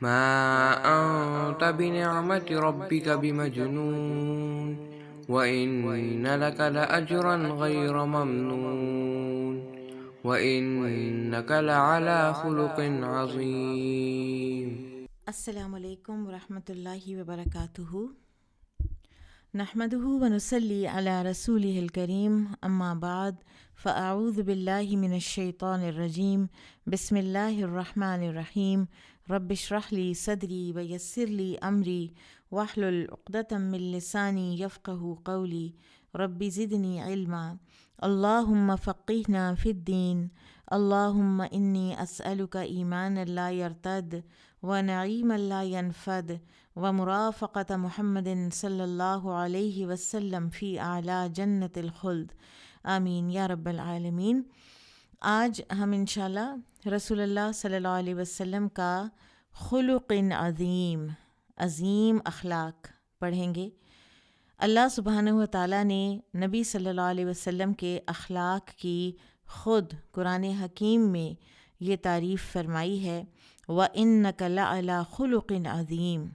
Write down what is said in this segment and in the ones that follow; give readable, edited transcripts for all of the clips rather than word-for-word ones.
ما أنت بنعمة ربك بمجنون وإن لك لأجرا غير ممنون وإنك لعلى خلق عظيم۔ السلام علیکم ورحمۃ اللہ وبرکاتہ۔ نحمده ونصلی علی رسولہ الکریم، اما بعد فاعوذ باللہ من الشیطان الرجیم، بسم اللہ الرحمن الرحیم۔ رب اشرح لی صدری ویسر لی امری واحلل عقدۃ من لسانی یفقہوا قولی، رب زدنی علما، اللہم فقہنا فی الدین، اللہم انی اسألک ایمانا لا یرتد ونعیما لا ینفد ومرافقۃ محمد صلی اللہ علیہ وسلم فی اعلیٰ جنت الخلد، آمین یا رب العالمین۔ آج ہم انشاءاللہ رسول اللہ صلی اللہ علیہ وسلم کا خلق عظیم اخلاق پڑھیں گے۔ اللہ سبحانہ و تعالیٰ نے نبی صلی اللہ علیہ وسلم کے اخلاق کی خود قرآن حکیم میں یہ تعریف فرمائی ہے، وَإِنَّكَ لَعَلَىٰ خُلُقٍ عَظِيمٍ،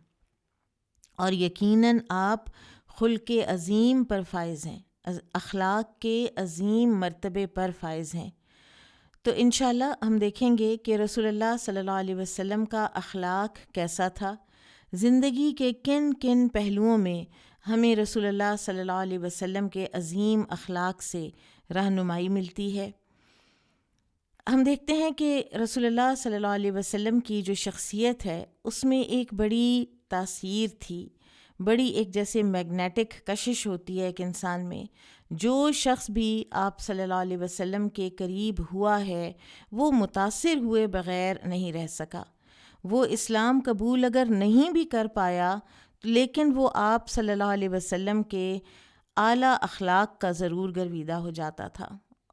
اور یقیناً آپ خلق عظیم پر فائز ہیں، اخلاق کے عظیم مرتبے پر فائز ہیں۔ تو انشاءاللہ ہم دیکھیں گے کہ رسول اللہ صلی اللہ علیہ وسلم کا اخلاق کیسا تھا، زندگی کے کن کن پہلوؤں میں ہمیں رسول اللہ صلی اللہ علیہ وسلم کے عظیم اخلاق سے رہنمائی ملتی ہے۔ ہم دیکھتے ہیں کہ رسول اللہ صلی اللہ علیہ وسلم کی جو شخصیت ہے اس میں ایک بڑی تاثیر تھی، بڑی ایک جیسے میگنیٹک کشش ہوتی ہے ایک انسان میں۔ جو شخص بھی آپ صلی اللہ علیہ وسلم کے قریب ہوا ہے وہ متاثر ہوئے بغیر نہیں رہ سکا۔ وہ اسلام قبول اگر نہیں بھی کر پایا لیکن وہ آپ صلی اللہ علیہ وسلم کے اعلیٰ اخلاق کا ضرور گرویدہ ہو جاتا تھا،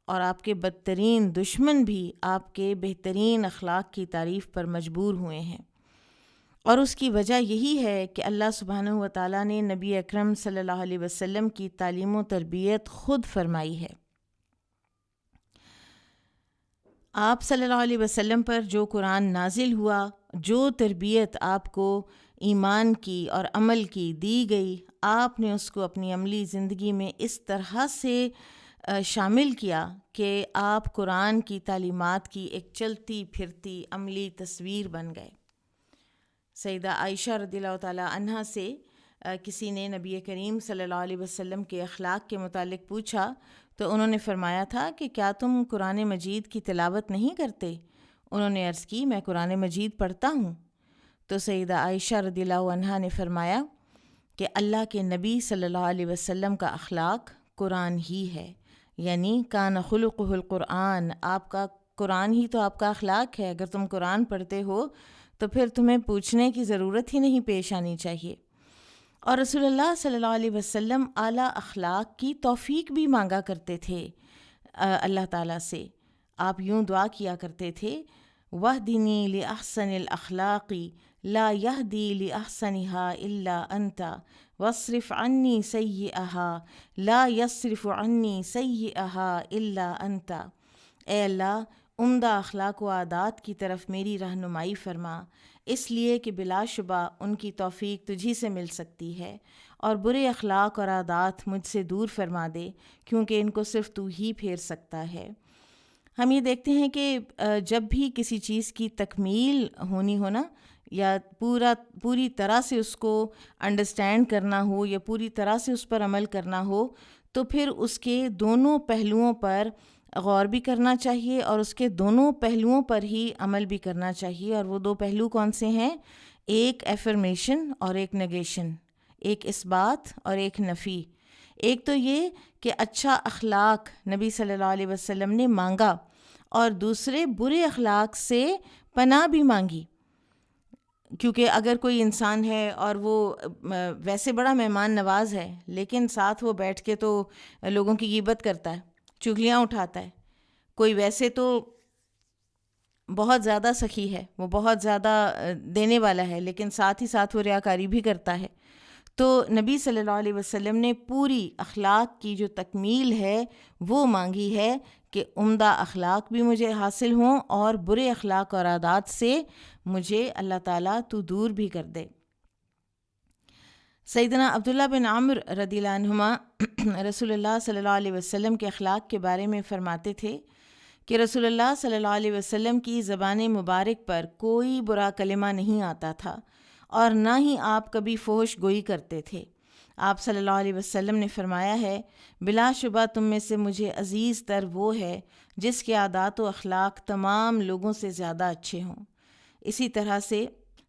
اور آپ کے بدترین دشمن بھی آپ کے بہترین اخلاق کی تعریف پر مجبور ہوئے ہیں۔ اور اس کی وجہ یہی ہے کہ اللہ سبحانہ و تعالیٰ نے نبی اکرم صلی اللہ علیہ وسلم کی تعلیم و تربیت خود فرمائی ہے۔ آپ صلی اللہ علیہ وسلم پر جو قرآن نازل ہوا، جو تربیت آپ کو ایمان کی اور عمل کی دی گئی، آپ نے اس کو اپنی عملی زندگی میں اس طرح سے شامل کیا کہ آپ قرآن کی تعلیمات کی ایک چلتی پھرتی عملی تصویر بن گئے۔ سیدہ عائشہ رضی اللہ تعالیٰ عنہا سے کسی نے نبی کریم صلی اللہ علیہ وسلم کے اخلاق کے متعلق پوچھا تو انہوں نے فرمایا تھا کہ کیا تم قرآن مجید کی تلاوت نہیں کرتے؟ انہوں نے عرض کی میں قرآن مجید پڑھتا ہوں۔ تو سیدہ عائشہ رضی اللہ عنہا نے فرمایا کہ اللہ کے نبی صلی اللہ علیہ وسلم کا اخلاق قرآن ہی ہے، یعنی کان خلقہ القرآن، آپ کا قرآن ہی تو آپ کا اخلاق ہے۔ اگر تم قرآن پڑھتے ہو تو پھر تمہیں پوچھنے کی ضرورت ہی نہیں پیش آنی چاہیے۔ اور رسول اللہ صلی اللہ علیہ وسلم اعلیٰ اخلاق کی توفیق بھی مانگا کرتے تھے اللہ تعالیٰ سے۔ آپ یوں دعا کیا کرتے تھے، وَاہْدِنِي لِأَحْسَنِ الْأَخْلَاقِ لَا يَهْدِي لِأَحْسَنِهَا إِلَّا أَنْتَ وَاصْرِفْ عَنِّي سَيِّئَهَا لَا يَصْرِفُ عَنِّي سَيِّئَهَا إِلَّا أَنْتَ، اے اللہ عمدہ اخلاق و عادات کی طرف میری رہنمائی فرما، اس لیے کہ بلا شبہ ان کی توفیق تجھی سے مل سکتی ہے، اور برے اخلاق اور عادات مجھ سے دور فرما دے کیونکہ ان کو صرف تو ہی پھیر سکتا ہے۔ ہم یہ دیکھتے ہیں کہ جب بھی کسی چیز کی تکمیل ہونی ہو نا، یا پوری طرح سے اس کو انڈرسٹینڈ کرنا ہو یا پوری طرح سے اس پر عمل کرنا ہو، تو پھر اس کے دونوں پہلوؤں پر غور بھی کرنا چاہیے اور اس کے دونوں پہلوؤں پر ہی عمل بھی کرنا چاہیے۔ اور وہ دو پہلو کون سے ہیں؟ ایک ایفرمیشن اور ایک نگیشن، ایک اثبات اور ایک نفی۔ ایک تو یہ کہ اچھا اخلاق نبی صلی اللہ علیہ وسلم نے مانگا، اور دوسرے برے اخلاق سے پناہ بھی مانگی، کیونکہ اگر کوئی انسان ہے اور وہ ویسے بڑا مہمان نواز ہے لیکن ساتھ وہ بیٹھ کے تو لوگوں کی غیبت کرتا ہے، چغلیاں اٹھاتا ہے، کوئی ویسے تو بہت زیادہ سخی ہے، وہ بہت زیادہ دینے والا ہے، لیکن ساتھ ہی ساتھ وہ ریاکاری بھی کرتا ہے، تو نبی صلی اللہ علیہ وسلم نے پوری اخلاق کی جو تکمیل ہے وہ مانگی ہے کہ عمدہ اخلاق بھی مجھے حاصل ہوں اور برے اخلاق اور عادات سے مجھے اللہ تعالیٰ تو دور بھی کر دے۔ سیدنا عبداللہ بن عمر رضی اللہ عنہما رسول اللہ صلی اللہ علیہ وسلم کے اخلاق کے بارے میں فرماتے تھے کہ رسول اللہ صلی اللہ علیہ وسلم کی زبان مبارک پر کوئی برا کلمہ نہیں آتا تھا اور نہ ہی آپ کبھی فحش گوئی کرتے تھے۔ آپ صلی اللہ علیہ وسلم نے فرمایا ہے، بلا شبہ تم میں سے مجھے عزیز تر وہ ہے جس کے عادات و اخلاق تمام لوگوں سے زیادہ اچھے ہوں۔ اسی طرح سے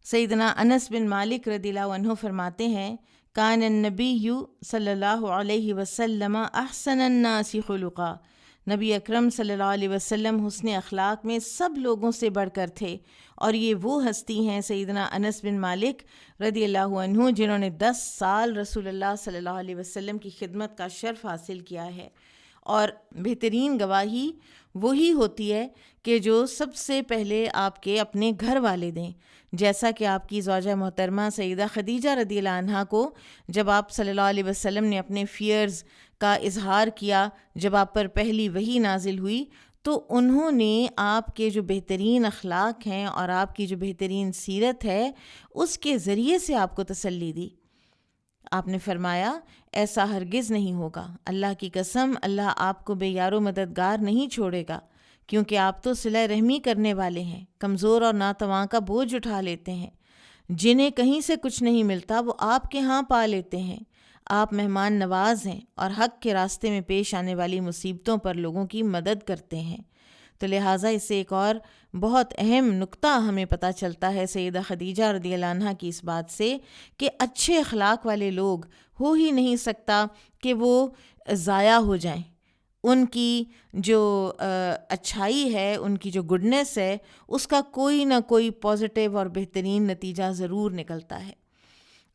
سیدنا انس بن مالک رضی اللہ عنہ فرماتے ہیں، کان النبی صلی اللہ علیہ وسلم احسن الناس خلقا، نبی اکرم صلی اللہ علیہ وسلم حسن اخلاق میں سب لوگوں سے بڑھ کر تھے، اور یہ وہ ہستی ہیں سیدنا انس بن مالک رضی اللہ عنہ جنہوں نے 10 سال رسول اللہ صلی اللہ علیہ وسلم کی خدمت کا شرف حاصل کیا ہے۔ اور بہترین گواہی وہی ہوتی ہے کہ جو سب سے پہلے آپ کے اپنے گھر والے دیں، جیسا کہ آپ کی زوجہ محترمہ سیدہ خدیجہ رضی اللہ عنہا کو جب آپ صلی اللہ علیہ وسلم نے اپنے فیئرز کا اظہار کیا، جب آپ پر پہلی وحی نازل ہوئی، تو انہوں نے آپ کے جو بہترین اخلاق ہیں اور آپ کی جو بہترین سیرت ہے اس کے ذریعے سے آپ کو تسلی دی۔ آپ نے فرمایا، ایسا ہرگز نہیں ہوگا، اللہ کی قسم اللہ آپ کو بے یار و مددگار نہیں چھوڑے گا، کیونکہ آپ تو صلہ رحمی کرنے والے ہیں، کمزور اور ناتواں کا بوجھ اٹھا لیتے ہیں، جنہیں کہیں سے کچھ نہیں ملتا وہ آپ کے ہاں پا لیتے ہیں، آپ مہمان نواز ہیں اور حق کے راستے میں پیش آنے والی مصیبتوں پر لوگوں کی مدد کرتے ہیں۔ تو لہٰذا اس سے ایک اور بہت اہم نقطہ ہمیں پتہ چلتا ہے سیدہ خدیجہ رضی اللہ عنہا کی اس بات سے کہ اچھے اخلاق والے لوگ ہو ہی نہیں سکتا کہ وہ ضائع ہو جائیں۔ ان کی جو اچھائی ہے، ان کی جو گڈنس ہے، اس کا کوئی نہ کوئی پازیٹیو اور بہترین نتیجہ ضرور نکلتا ہے۔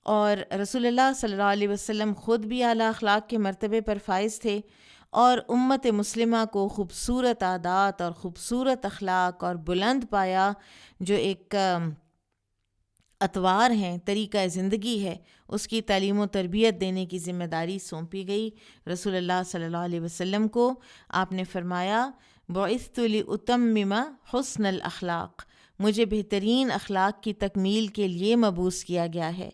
اور رسول اللہ صلی اللہ علیہ وسلم خود بھی اعلیٰ اخلاق کے مرتبے پر فائز تھے، اور امت مسلمہ کو خوبصورت عادات اور خوبصورت اخلاق اور بلند پایا جو ایک اطوار ہیں، طریقہ زندگی ہے، اس کی تعلیم و تربیت دینے کی ذمہ داری سونپی گئی رسول اللہ صلی اللہ علیہ وسلم کو۔ آپ نے فرمایا، بعثت لأتمم حسن الاخلاق، مجھے بہترین اخلاق کی تکمیل کے لیے مبعوث کیا گیا ہے۔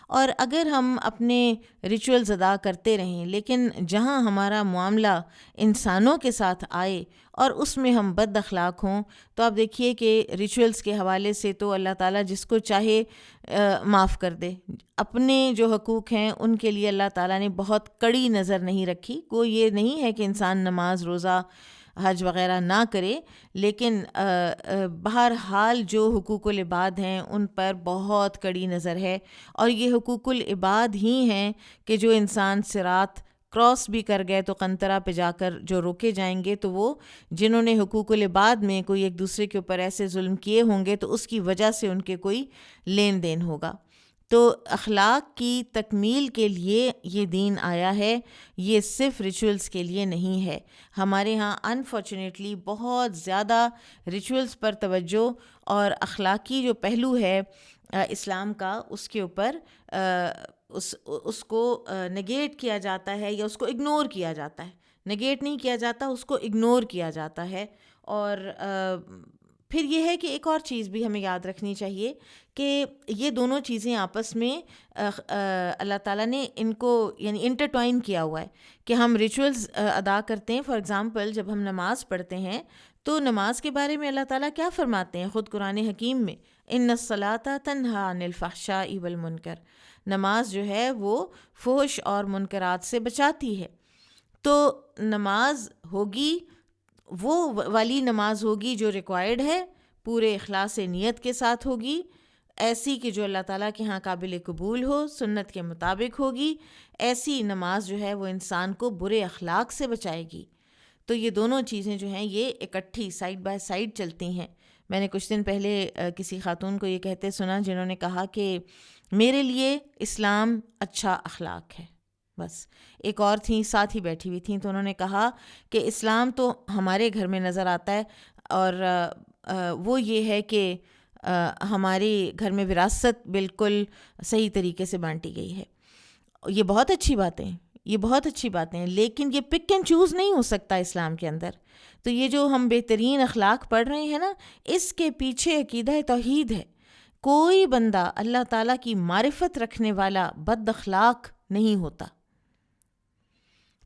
اور اگر ہم اپنے ریچولز ادا کرتے رہیں، لیکن جہاں ہمارا معاملہ انسانوں کے ساتھ آئے اور اس میں ہم بد اخلاق ہوں، تو آپ دیکھیے کہ ریچولز کے حوالے سے تو اللہ تعالیٰ جس کو چاہے معاف کر دے، اپنے جو حقوق ہیں ان کے لیے اللہ تعالیٰ نے بہت کڑی نظر نہیں رکھی۔ کوئی یہ نہیں ہے کہ انسان نماز، روزہ، حج وغیرہ نہ کرے، لیکن بہرحال جو حقوق العباد ہیں ان پر بہت کڑی نظر ہے، اور یہ حقوق العباد ہی ہیں کہ جو انسان صراط کراس بھی کر گئے تو قنطرہ پہ جا کر جو روکے جائیں گے، تو وہ جنہوں نے حقوق العباد میں کوئی ایک دوسرے کے اوپر ایسے ظلم کیے ہوں گے تو اس کی وجہ سے ان کے کوئی لین دین ہوگا۔ تو اخلاق کی تکمیل کے لیے یہ دین آیا ہے، یہ صرف ریچولز کے لیے نہیں ہے۔ ہمارے ہاں انفارچونیٹلی بہت زیادہ ریچولز پر توجہ اور اخلاقی جو پہلو ہے اسلام کا، اس کے اوپر اس کو نگیٹ کیا جاتا ہے یا اس کو اگنور کیا جاتا ہے۔ نگیٹ نہیں کیا جاتا، اس کو اگنور کیا جاتا ہے۔ اور پھر یہ ہے کہ ایک اور چیز بھی ہمیں یاد رکھنی چاہیے کہ یہ دونوں چیزیں آپس میں اللہ تعالیٰ نے ان کو یعنی انٹرٹوائن کیا ہوا ہے کہ ہم ریچولز ادا کرتے ہیں۔ فار ایگزامپل جب ہم نماز پڑھتے ہیں تو نماز کے بارے میں اللہ تعالیٰ کیا فرماتے ہیں خود قرآن حکیم میں، ان الصلاۃ تنہی عن الفحشاء والمنکر، نماز جو ہے وہ فحش اور منکرات سے بچاتی ہے۔ تو نماز ہوگی وہ والی نماز ہوگی جو ریکوائرڈ ہے، پورے اخلاص نیت کے ساتھ ہوگی، ایسی کہ جو اللہ تعالیٰ کے ہاں قابل قبول ہو، سنت کے مطابق ہوگی۔ ایسی نماز جو ہے وہ انسان کو برے اخلاق سے بچائے گی۔ تو یہ دونوں چیزیں جو ہیں یہ اکٹھی سائڈ بائی سائڈ چلتی ہیں۔ میں نے کچھ دن پہلے کسی خاتون کو یہ کہتے سنا جنہوں نے کہا کہ میرے لیے اسلام اچھا اخلاق ہے، بس۔ ایک اور تھیں ساتھ ہی بیٹھی ہوئی تھیں، تو انہوں نے کہا کہ اسلام تو ہمارے گھر میں نظر آتا ہے، اور وہ یہ ہے کہ ہمارے گھر میں وراثت بالکل صحیح طریقے سے بانٹی گئی ہے۔ یہ بہت اچھی باتیں، یہ بہت اچھی باتیں ہیں، لیکن یہ پک اینڈ چوز نہیں ہو سکتا اسلام کے اندر۔ تو یہ جو ہم بہترین اخلاق پڑھ رہے ہیں نا، اس کے پیچھے عقیدہ توحید ہے۔ کوئی بندہ اللہ تعالیٰ کی معرفت رکھنے والا بد اخلاق نہیں ہوتا۔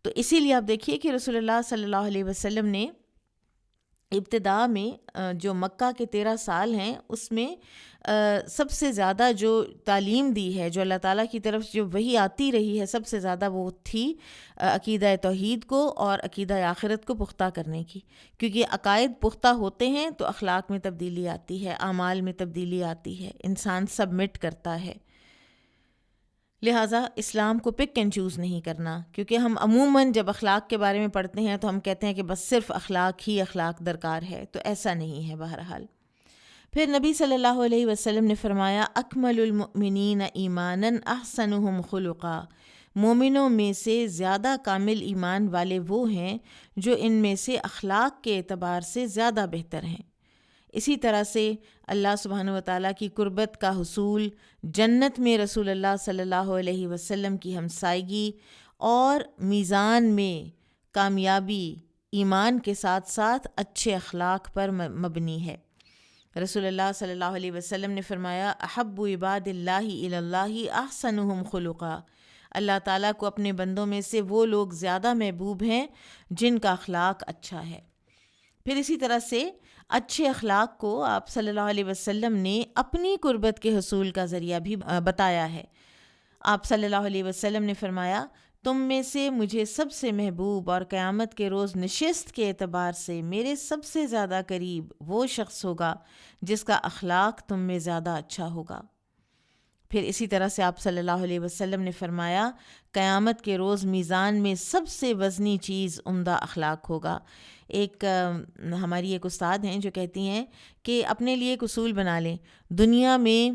تو اسی لیے آپ دیکھیے کہ رسول اللہ صلی اللہ علیہ وسلم نے ابتدا میں جو مکہ کے 13 سال ہیں اس میں سب سے زیادہ جو تعلیم دی ہے، جو اللہ تعالیٰ کی طرف جو وحی آتی رہی ہے، سب سے زیادہ وہ تھی عقیدہ توحید کو اور عقیدہ آخرت کو پختہ کرنے کی، کیونکہ عقائد پختہ ہوتے ہیں تو اخلاق میں تبدیلی آتی ہے، اعمال میں تبدیلی آتی ہے، انسان سبمٹ کرتا ہے۔ لہٰذا اسلام کو پک اینڈ چوز نہیں کرنا، کیونکہ ہم عموماً جب اخلاق کے بارے میں پڑھتے ہیں تو ہم کہتے ہیں کہ بس صرف اخلاق ہی اخلاق درکار ہے، تو ایسا نہیں ہے بہرحال۔ پھر نبی صلی اللہ علیہ وسلم نے فرمایا اکمل المؤمنین ایماناً احسنہم خلقا، مومنوں میں سے زیادہ کامل ایمان والے وہ ہیں جو ان میں سے اخلاق کے اعتبار سے زیادہ بہتر ہیں۔ اسی طرح سے اللہ سبحانہ و تعالیٰ کی قربت کا حصول، جنت میں رسول اللہ صلی اللہ علیہ وسلم کی ہمسائیگی اور میزان میں کامیابی ایمان کے ساتھ ساتھ اچھے اخلاق پر مبنی ہے۔ رسول اللہ صلی اللہ علیہ وسلم نے فرمایا احب عباد اللہ الی اللہ احسنہم خلقا، اللہ تعالیٰ کو اپنے بندوں میں سے وہ لوگ زیادہ محبوب ہیں جن کا اخلاق اچھا ہے۔ پھر اسی طرح سے اچھے اخلاق کو آپ صلی اللہ علیہ وسلم نے اپنی قربت کے حصول کا ذریعہ بھی بتایا ہے۔ آپ صلی اللہ علیہ وسلم نے فرمایا تم میں سے مجھے سب سے محبوب اور قیامت کے روز نشست کے اعتبار سے میرے سب سے زیادہ قریب وہ شخص ہوگا جس کا اخلاق تم میں زیادہ اچھا ہوگا۔ پھر اسی طرح سے آپ صلی اللہ علیہ وسلم نے فرمایا قیامت کے روز میزان میں سب سے وزنی چیز عمدہ اخلاق ہوگا۔ ہماری ایک استاد ہیں جو کہتی ہیں کہ اپنے لیے ایک اصول بنا لیں، دنیا میں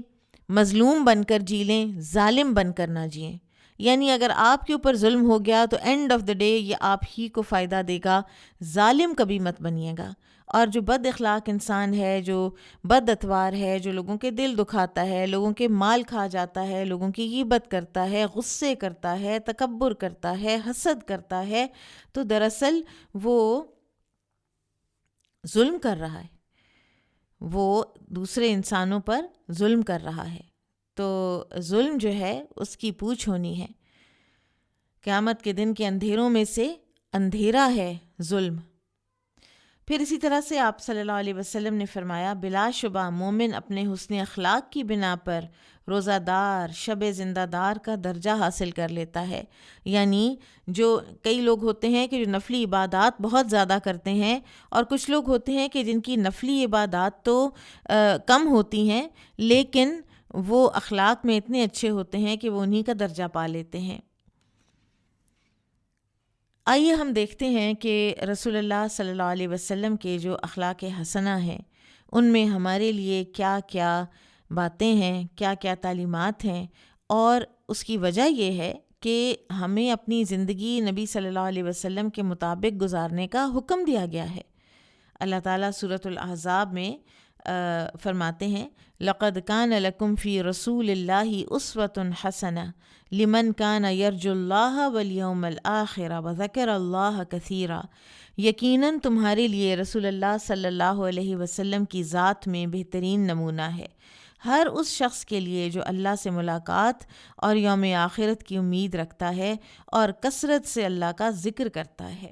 مظلوم بن کر جی لیں، ظالم بن کر نہ جئیں۔ یعنی اگر آپ کے اوپر ظلم ہو گیا تو اینڈ آف دا ڈے یہ آپ ہی کو فائدہ دے گا، ظالم کبھی مت بنیے گا۔ اور جو بد اخلاق انسان ہے، جو بد اتوار ہے، جو لوگوں کے دل دکھاتا ہے، لوگوں کے مال کھا جاتا ہے، لوگوں کی غیبت کرتا ہے، غصے کرتا ہے، تکبر کرتا ہے، حسد کرتا ہے، تو دراصل وہ ظلم کر رہا ہے، وہ دوسرے انسانوں پر ظلم کر رہا ہے۔ تو ظلم جو ہے اس کی پوچھ ہونی ہے۔ قیامت کے دن کے اندھیروں میں سے اندھیرا ہے ظلم۔ پھر اسی طرح سے آپ صلی اللہ علیہ وسلم نے فرمایا بلا شبہ مومن اپنے حسن اخلاق کی بنا پر روزہ دار، شب زندہ دار کا درجہ حاصل کر لیتا ہے۔ یعنی جو کئی لوگ ہوتے ہیں کہ جو نفلی عبادات بہت زیادہ کرتے ہیں، اور کچھ لوگ ہوتے ہیں کہ جن کی نفلی عبادات تو کم ہوتی ہیں لیکن وہ اخلاق میں اتنے اچھے ہوتے ہیں کہ وہ انہی کا درجہ پا لیتے ہیں۔ آئیے ہم دیکھتے ہیں کہ رسول اللہ صلی اللہ علیہ وسلم کے جو اخلاق حسنہ ہیں ان میں ہمارے لیے کیا کیا باتیں ہیں، کیا کیا تعلیمات ہیں، اور اس کی وجہ یہ ہے کہ ہمیں اپنی زندگی نبی صلی اللہ علیہ وسلم کے مطابق گزارنے کا حکم دیا گیا ہے۔ اللہ تعالیٰ سورۃ الاحزاب میں فرماتے ہیں لقد کان لکم فی رسول اللہ اسوۃ حسنہ لمن کان یرجو اللہ والیوم الآخر وذکر اللہ کثیرا، یقیناً تمہارے لیے رسول اللہ صلی اللہ علیہ وسلم کی ذات میں بہترین نمونہ ہے ہر اس شخص کے لیے جو اللہ سے ملاقات اور یوم آخرت کی امید رکھتا ہے اور کثرت سے اللہ کا ذکر کرتا ہے۔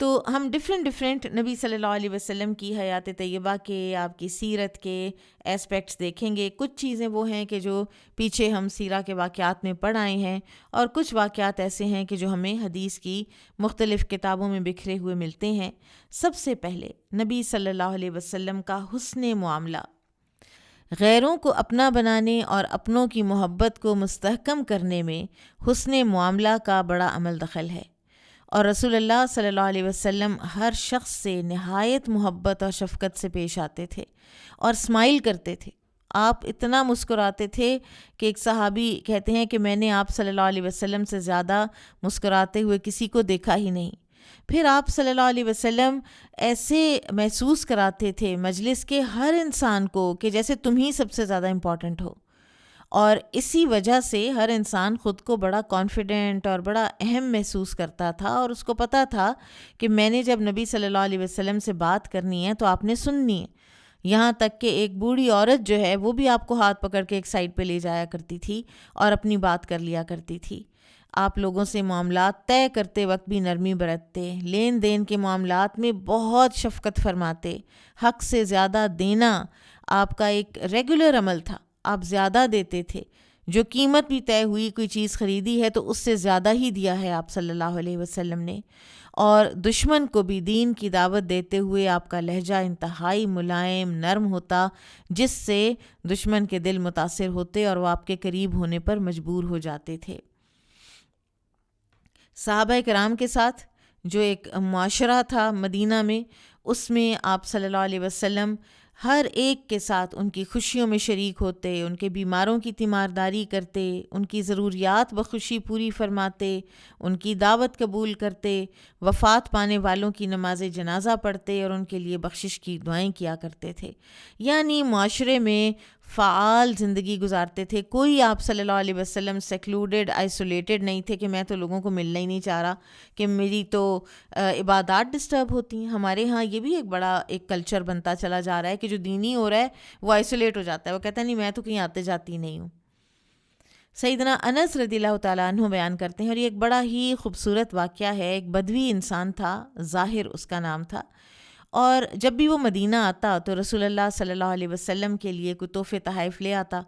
تو ہم ڈفرینٹ نبی صلی اللہ علیہ وسلم کی حیات طیبہ کے، آپ کی سیرت کے اسپیکٹس دیکھیں گے۔ کچھ چیزیں وہ ہیں کہ جو پیچھے ہم سیرہ کے واقعات میں پڑھ آئے ہیں، اور کچھ واقعات ایسے ہیں کہ جو ہمیں حدیث کی مختلف کتابوں میں بکھرے ہوئے ملتے ہیں۔ سب سے پہلے نبی صلی اللہ علیہ وسلم کا حسن معاملہ، غیروں کو اپنا بنانے اور اپنوں کی محبت کو مستحکم کرنے میں حسن معاملہ کا بڑا عمل دخل ہے، اور رسول اللہ صلی اللہ علیہ وسلم ہر شخص سے نہایت محبت اور شفقت سے پیش آتے تھے اور اسمائل کرتے تھے۔ آپ اتنا مسکراتے تھے کہ ایک صحابی کہتے ہیں کہ میں نے آپ صلی اللہ علیہ وسلم سے زیادہ مسکراتے ہوئے کسی کو دیکھا ہی نہیں۔ پھر آپ صلی اللہ علیہ وسلم ایسے محسوس کراتے تھے مجلس کے ہر انسان کو کہ جیسے تم ہی سب سے زیادہ امپورٹنٹ ہو، اور اسی وجہ سے ہر انسان خود کو بڑا کانفیڈنٹ اور بڑا اہم محسوس کرتا تھا، اور اس کو پتہ تھا کہ میں نے جب نبی صلی اللہ علیہ وسلم سے بات کرنی ہے تو آپ نے سننی ہے۔ یہاں تک کہ ایک بوڑھی عورت جو ہے وہ بھی آپ کو ہاتھ پکڑ کے ایک سائڈ پہ لے جایا کرتی تھی اور اپنی بات کر لیا کرتی تھی۔ آپ لوگوں سے معاملات طے کرتے وقت بھی نرمی برتتے، لین دین کے معاملات میں بہت شفقت فرماتے، حق سے زیادہ دینا آپ کا ایک ریگولر عمل تھا، آپ زیادہ دیتے تھے، جو قیمت بھی طے ہوئی، کوئی چیز خریدی ہے تو اس سے زیادہ ہی دیا ہے آپ صلی اللہ علیہ وسلم نے۔ اور دشمن کو بھی دین کی دعوت دیتے ہوئے آپ کا لہجہ انتہائی ملائم نرم ہوتا، جس سے دشمن کے دل متاثر ہوتے اور وہ آپ کے قریب ہونے پر مجبور ہو جاتے تھے۔ صحابہ کرام کے ساتھ جو ایک معاشرہ تھا مدینہ میں، اس میں آپ صلی اللہ علیہ وسلم ہر ایک کے ساتھ ان کی خوشیوں میں شریک ہوتے، ان کے بیماروں کی تیمارداری کرتے، ان کی ضروریات بخوشی پوری فرماتے، ان کی دعوت قبول کرتے، وفات پانے والوں کی نماز جنازہ پڑھتے اور ان کے لیے بخشش کی دعائیں کیا کرتے تھے۔ یعنی معاشرے میں فعال زندگی گزارتے تھے۔ کوئی آپ صلی اللہ علیہ وسلم سیکلوڈڈ آئسولیٹڈ نہیں تھے کہ میں تو لوگوں کو ملنا ہی نہیں چاہ رہا، کہ میری تو عبادات ڈسٹرب ہوتی ہیں۔ ہمارے ہاں یہ بھی ایک بڑا ایک کلچر بنتا چلا جا رہا ہے کہ جو دینی ہو رہا ہے وہ آئسولیٹ ہو جاتا ہے، وہ کہتا ہے نہیں میں تو کہیں آتے جاتی نہیں ہوں۔ سیدنا انس رضی اللہ تعالیٰ عنہ بیان کرتے ہیں، اور یہ ایک بڑا ہی خوبصورت واقعہ ہے۔ ایک بدوی انسان تھا، ظاہر اس کا نام تھا، اور جب بھی وہ مدینہ آتا تو رسول اللہ صلی اللہ علیہ وسلم کے لیے کوئی تحفے تحائف لے آتا،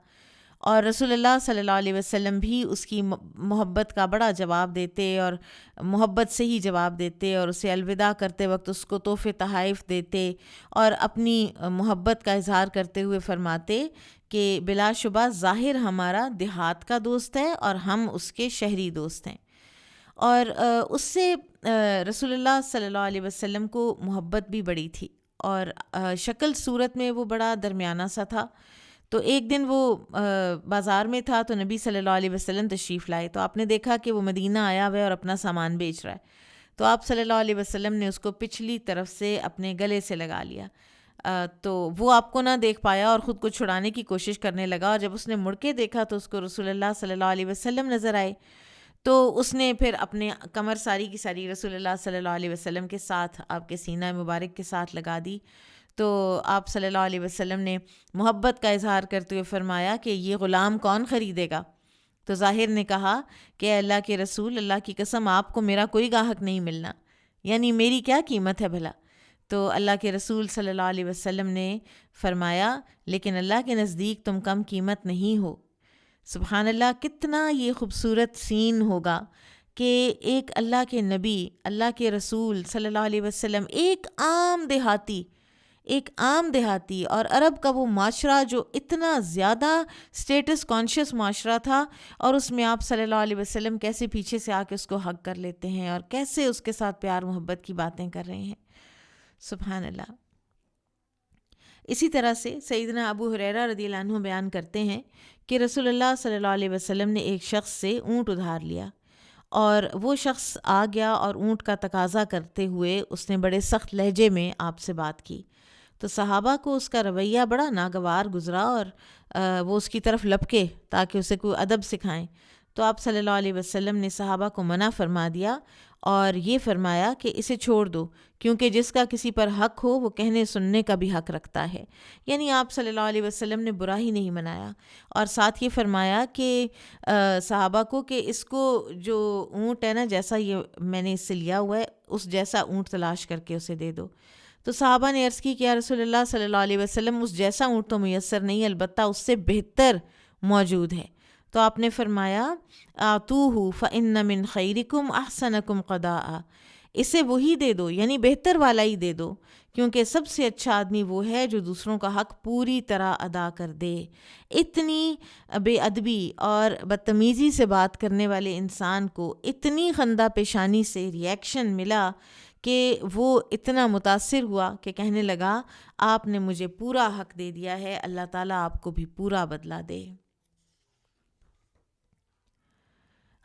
اور رسول اللہ صلی اللہ علیہ وسلم بھی اس کی محبت کا بڑا جواب دیتے اور محبت سے ہی جواب دیتے، اور اسے الوداع کرتے وقت اس کو تحفے تحائف دیتے اور اپنی محبت کا اظہار کرتے ہوئے فرماتے کہ بلا شبہ ظاہر ہمارا دیہات کا دوست ہے اور ہم اس کے شہری دوست ہیں۔ اور اس سے رسول اللہ صلی اللہ علیہ وسلم کو محبت بھی بڑی تھی، اور شکل صورت میں وہ بڑا درمیانہ سا تھا۔ تو ایک دن وہ بازار میں تھا تو نبی صلی اللہ علیہ وسلم تشریف لائے، تو آپ نے دیکھا کہ وہ مدینہ آیا ہوا ہے اور اپنا سامان بیچ رہا ہے، تو آپ صلی اللہ علیہ وسلم نے اس کو پچھلی طرف سے اپنے گلے سے لگا لیا، تو وہ آپ کو نہ دیکھ پایا اور خود کو چھڑانے کی کوشش کرنے لگا، اور جب اس نے مڑ کے دیکھا تو اس کو رسول اللہ صلی اللہ علیہ وسلم نظر آئے، تو اس نے پھر اپنے کمر ساری کی ساری رسول اللہ صلی اللہ علیہ وسلم کے ساتھ، آپ کے سینہ مبارک کے ساتھ لگا دی۔ تو آپ صلی اللہ علیہ وسلم نے محبت کا اظہار کرتے ہوئے فرمایا کہ یہ غلام کون خریدے گا؟ تو ظاہر نے کہا کہ اے اللہ کے رسول، اللہ کی قسم آپ کو میرا کوئی گاہک نہیں ملنا، یعنی میری کیا قیمت ہے بھلا؟ تو اللہ کے رسول صلی اللہ علیہ وسلم نے فرمایا لیکن اللہ کے نزدیک تم کم قیمت نہیں ہو۔ سبحان اللہ، کتنا یہ خوبصورت سین ہوگا کہ ایک اللہ کے نبی، اللہ کے رسول صلی اللہ علیہ وسلم، ایک عام دیہاتی اور عرب کا وہ معاشرہ جو اتنا زیادہ سٹیٹس کانشیس معاشرہ تھا، اور اس میں آپ صلی اللہ علیہ وسلم کیسے پیچھے سے آ کے اس کو حق کر لیتے ہیں اور کیسے اس کے ساتھ پیار محبت کی باتیں کر رہے ہیں۔ سبحان اللہ۔ اسی طرح سے سیدنا ابو ہریرہ رضی اللہ عنہ بیان کرتے ہیں کہ رسول اللہ صلی اللہ علیہ وسلم نے ایک شخص سے اونٹ ادھار لیا، اور وہ شخص آ گیا اور اونٹ کا تقاضا کرتے ہوئے اس نے بڑے سخت لہجے میں آپ سے بات کی، تو صحابہ کو اس کا رویہ بڑا ناگوار گزرا، اور وہ اس کی طرف لپکے تاکہ اسے کوئی ادب سکھائیں، تو آپ صلی اللہ علیہ وسلم نے صحابہ کو منع فرما دیا اور یہ فرمایا کہ اسے چھوڑ دو، کیونکہ جس کا کسی پر حق ہو وہ کہنے سننے کا بھی حق رکھتا ہے۔ یعنی آپ صلی اللہ علیہ وسلم نے برا ہی نہیں منایا، اور ساتھ یہ فرمایا کہ صحابہ کو کہ اس کو جو اونٹ ہے نا، جیسا یہ میں نے اس سے لیا ہوا ہے، اس جیسا اونٹ تلاش کر کے اسے دے دو۔ تو صحابہ نے عرض کی کہ یا رسول اللہ صلی اللہ علیہ وسلم، اس جیسا اونٹ تو میسر نہیں، البتہ اس سے بہتر موجود ہے۔ تو آپ نے فرمایا آتوہ فإن من خیرکم احسنکم قضاء، اسے وہی دے دو، یعنی بہتر والا ہی دے دو، کیونکہ سب سے اچھا آدمی وہ ہے جو دوسروں کا حق پوری طرح ادا کر دے۔ اتنی بے ادبی اور بدتمیزی سے بات کرنے والے انسان کو اتنی خندہ پیشانی سے ریئیکشن ملا کہ وہ اتنا متاثر ہوا کہ کہنے لگا آپ نے مجھے پورا حق دے دیا ہے، اللہ تعالیٰ آپ کو بھی پورا بدلہ دے۔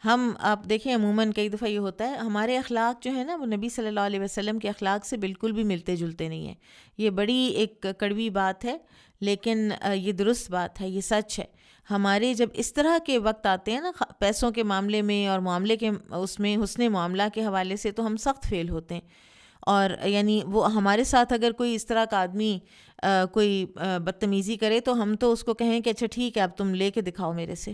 آپ دیکھیں عموماً کئی دفعہ یہ ہوتا ہے ہمارے اخلاق جو ہے نا وہ نبی صلی اللہ علیہ وسلم کے اخلاق سے بالکل بھی ملتے جلتے نہیں ہیں۔ یہ بڑی ایک کڑوی بات ہے، لیکن یہ درست بات ہے، یہ سچ ہے۔ ہمارے جب اس طرح کے وقت آتے ہیں نا پیسوں کے معاملے میں اور معاملے کے اس میں حسن معاملہ کے حوالے سے، تو ہم سخت فیل ہوتے ہیں. اور یعنی وہ ہمارے ساتھ اگر کوئی اس طرح کا آدمی کوئی بدتمیزی کرے تو ہم تو اس کو کہیں کہ اچھا ٹھیک ہے اب تم لے کے دکھاؤ میرے سے.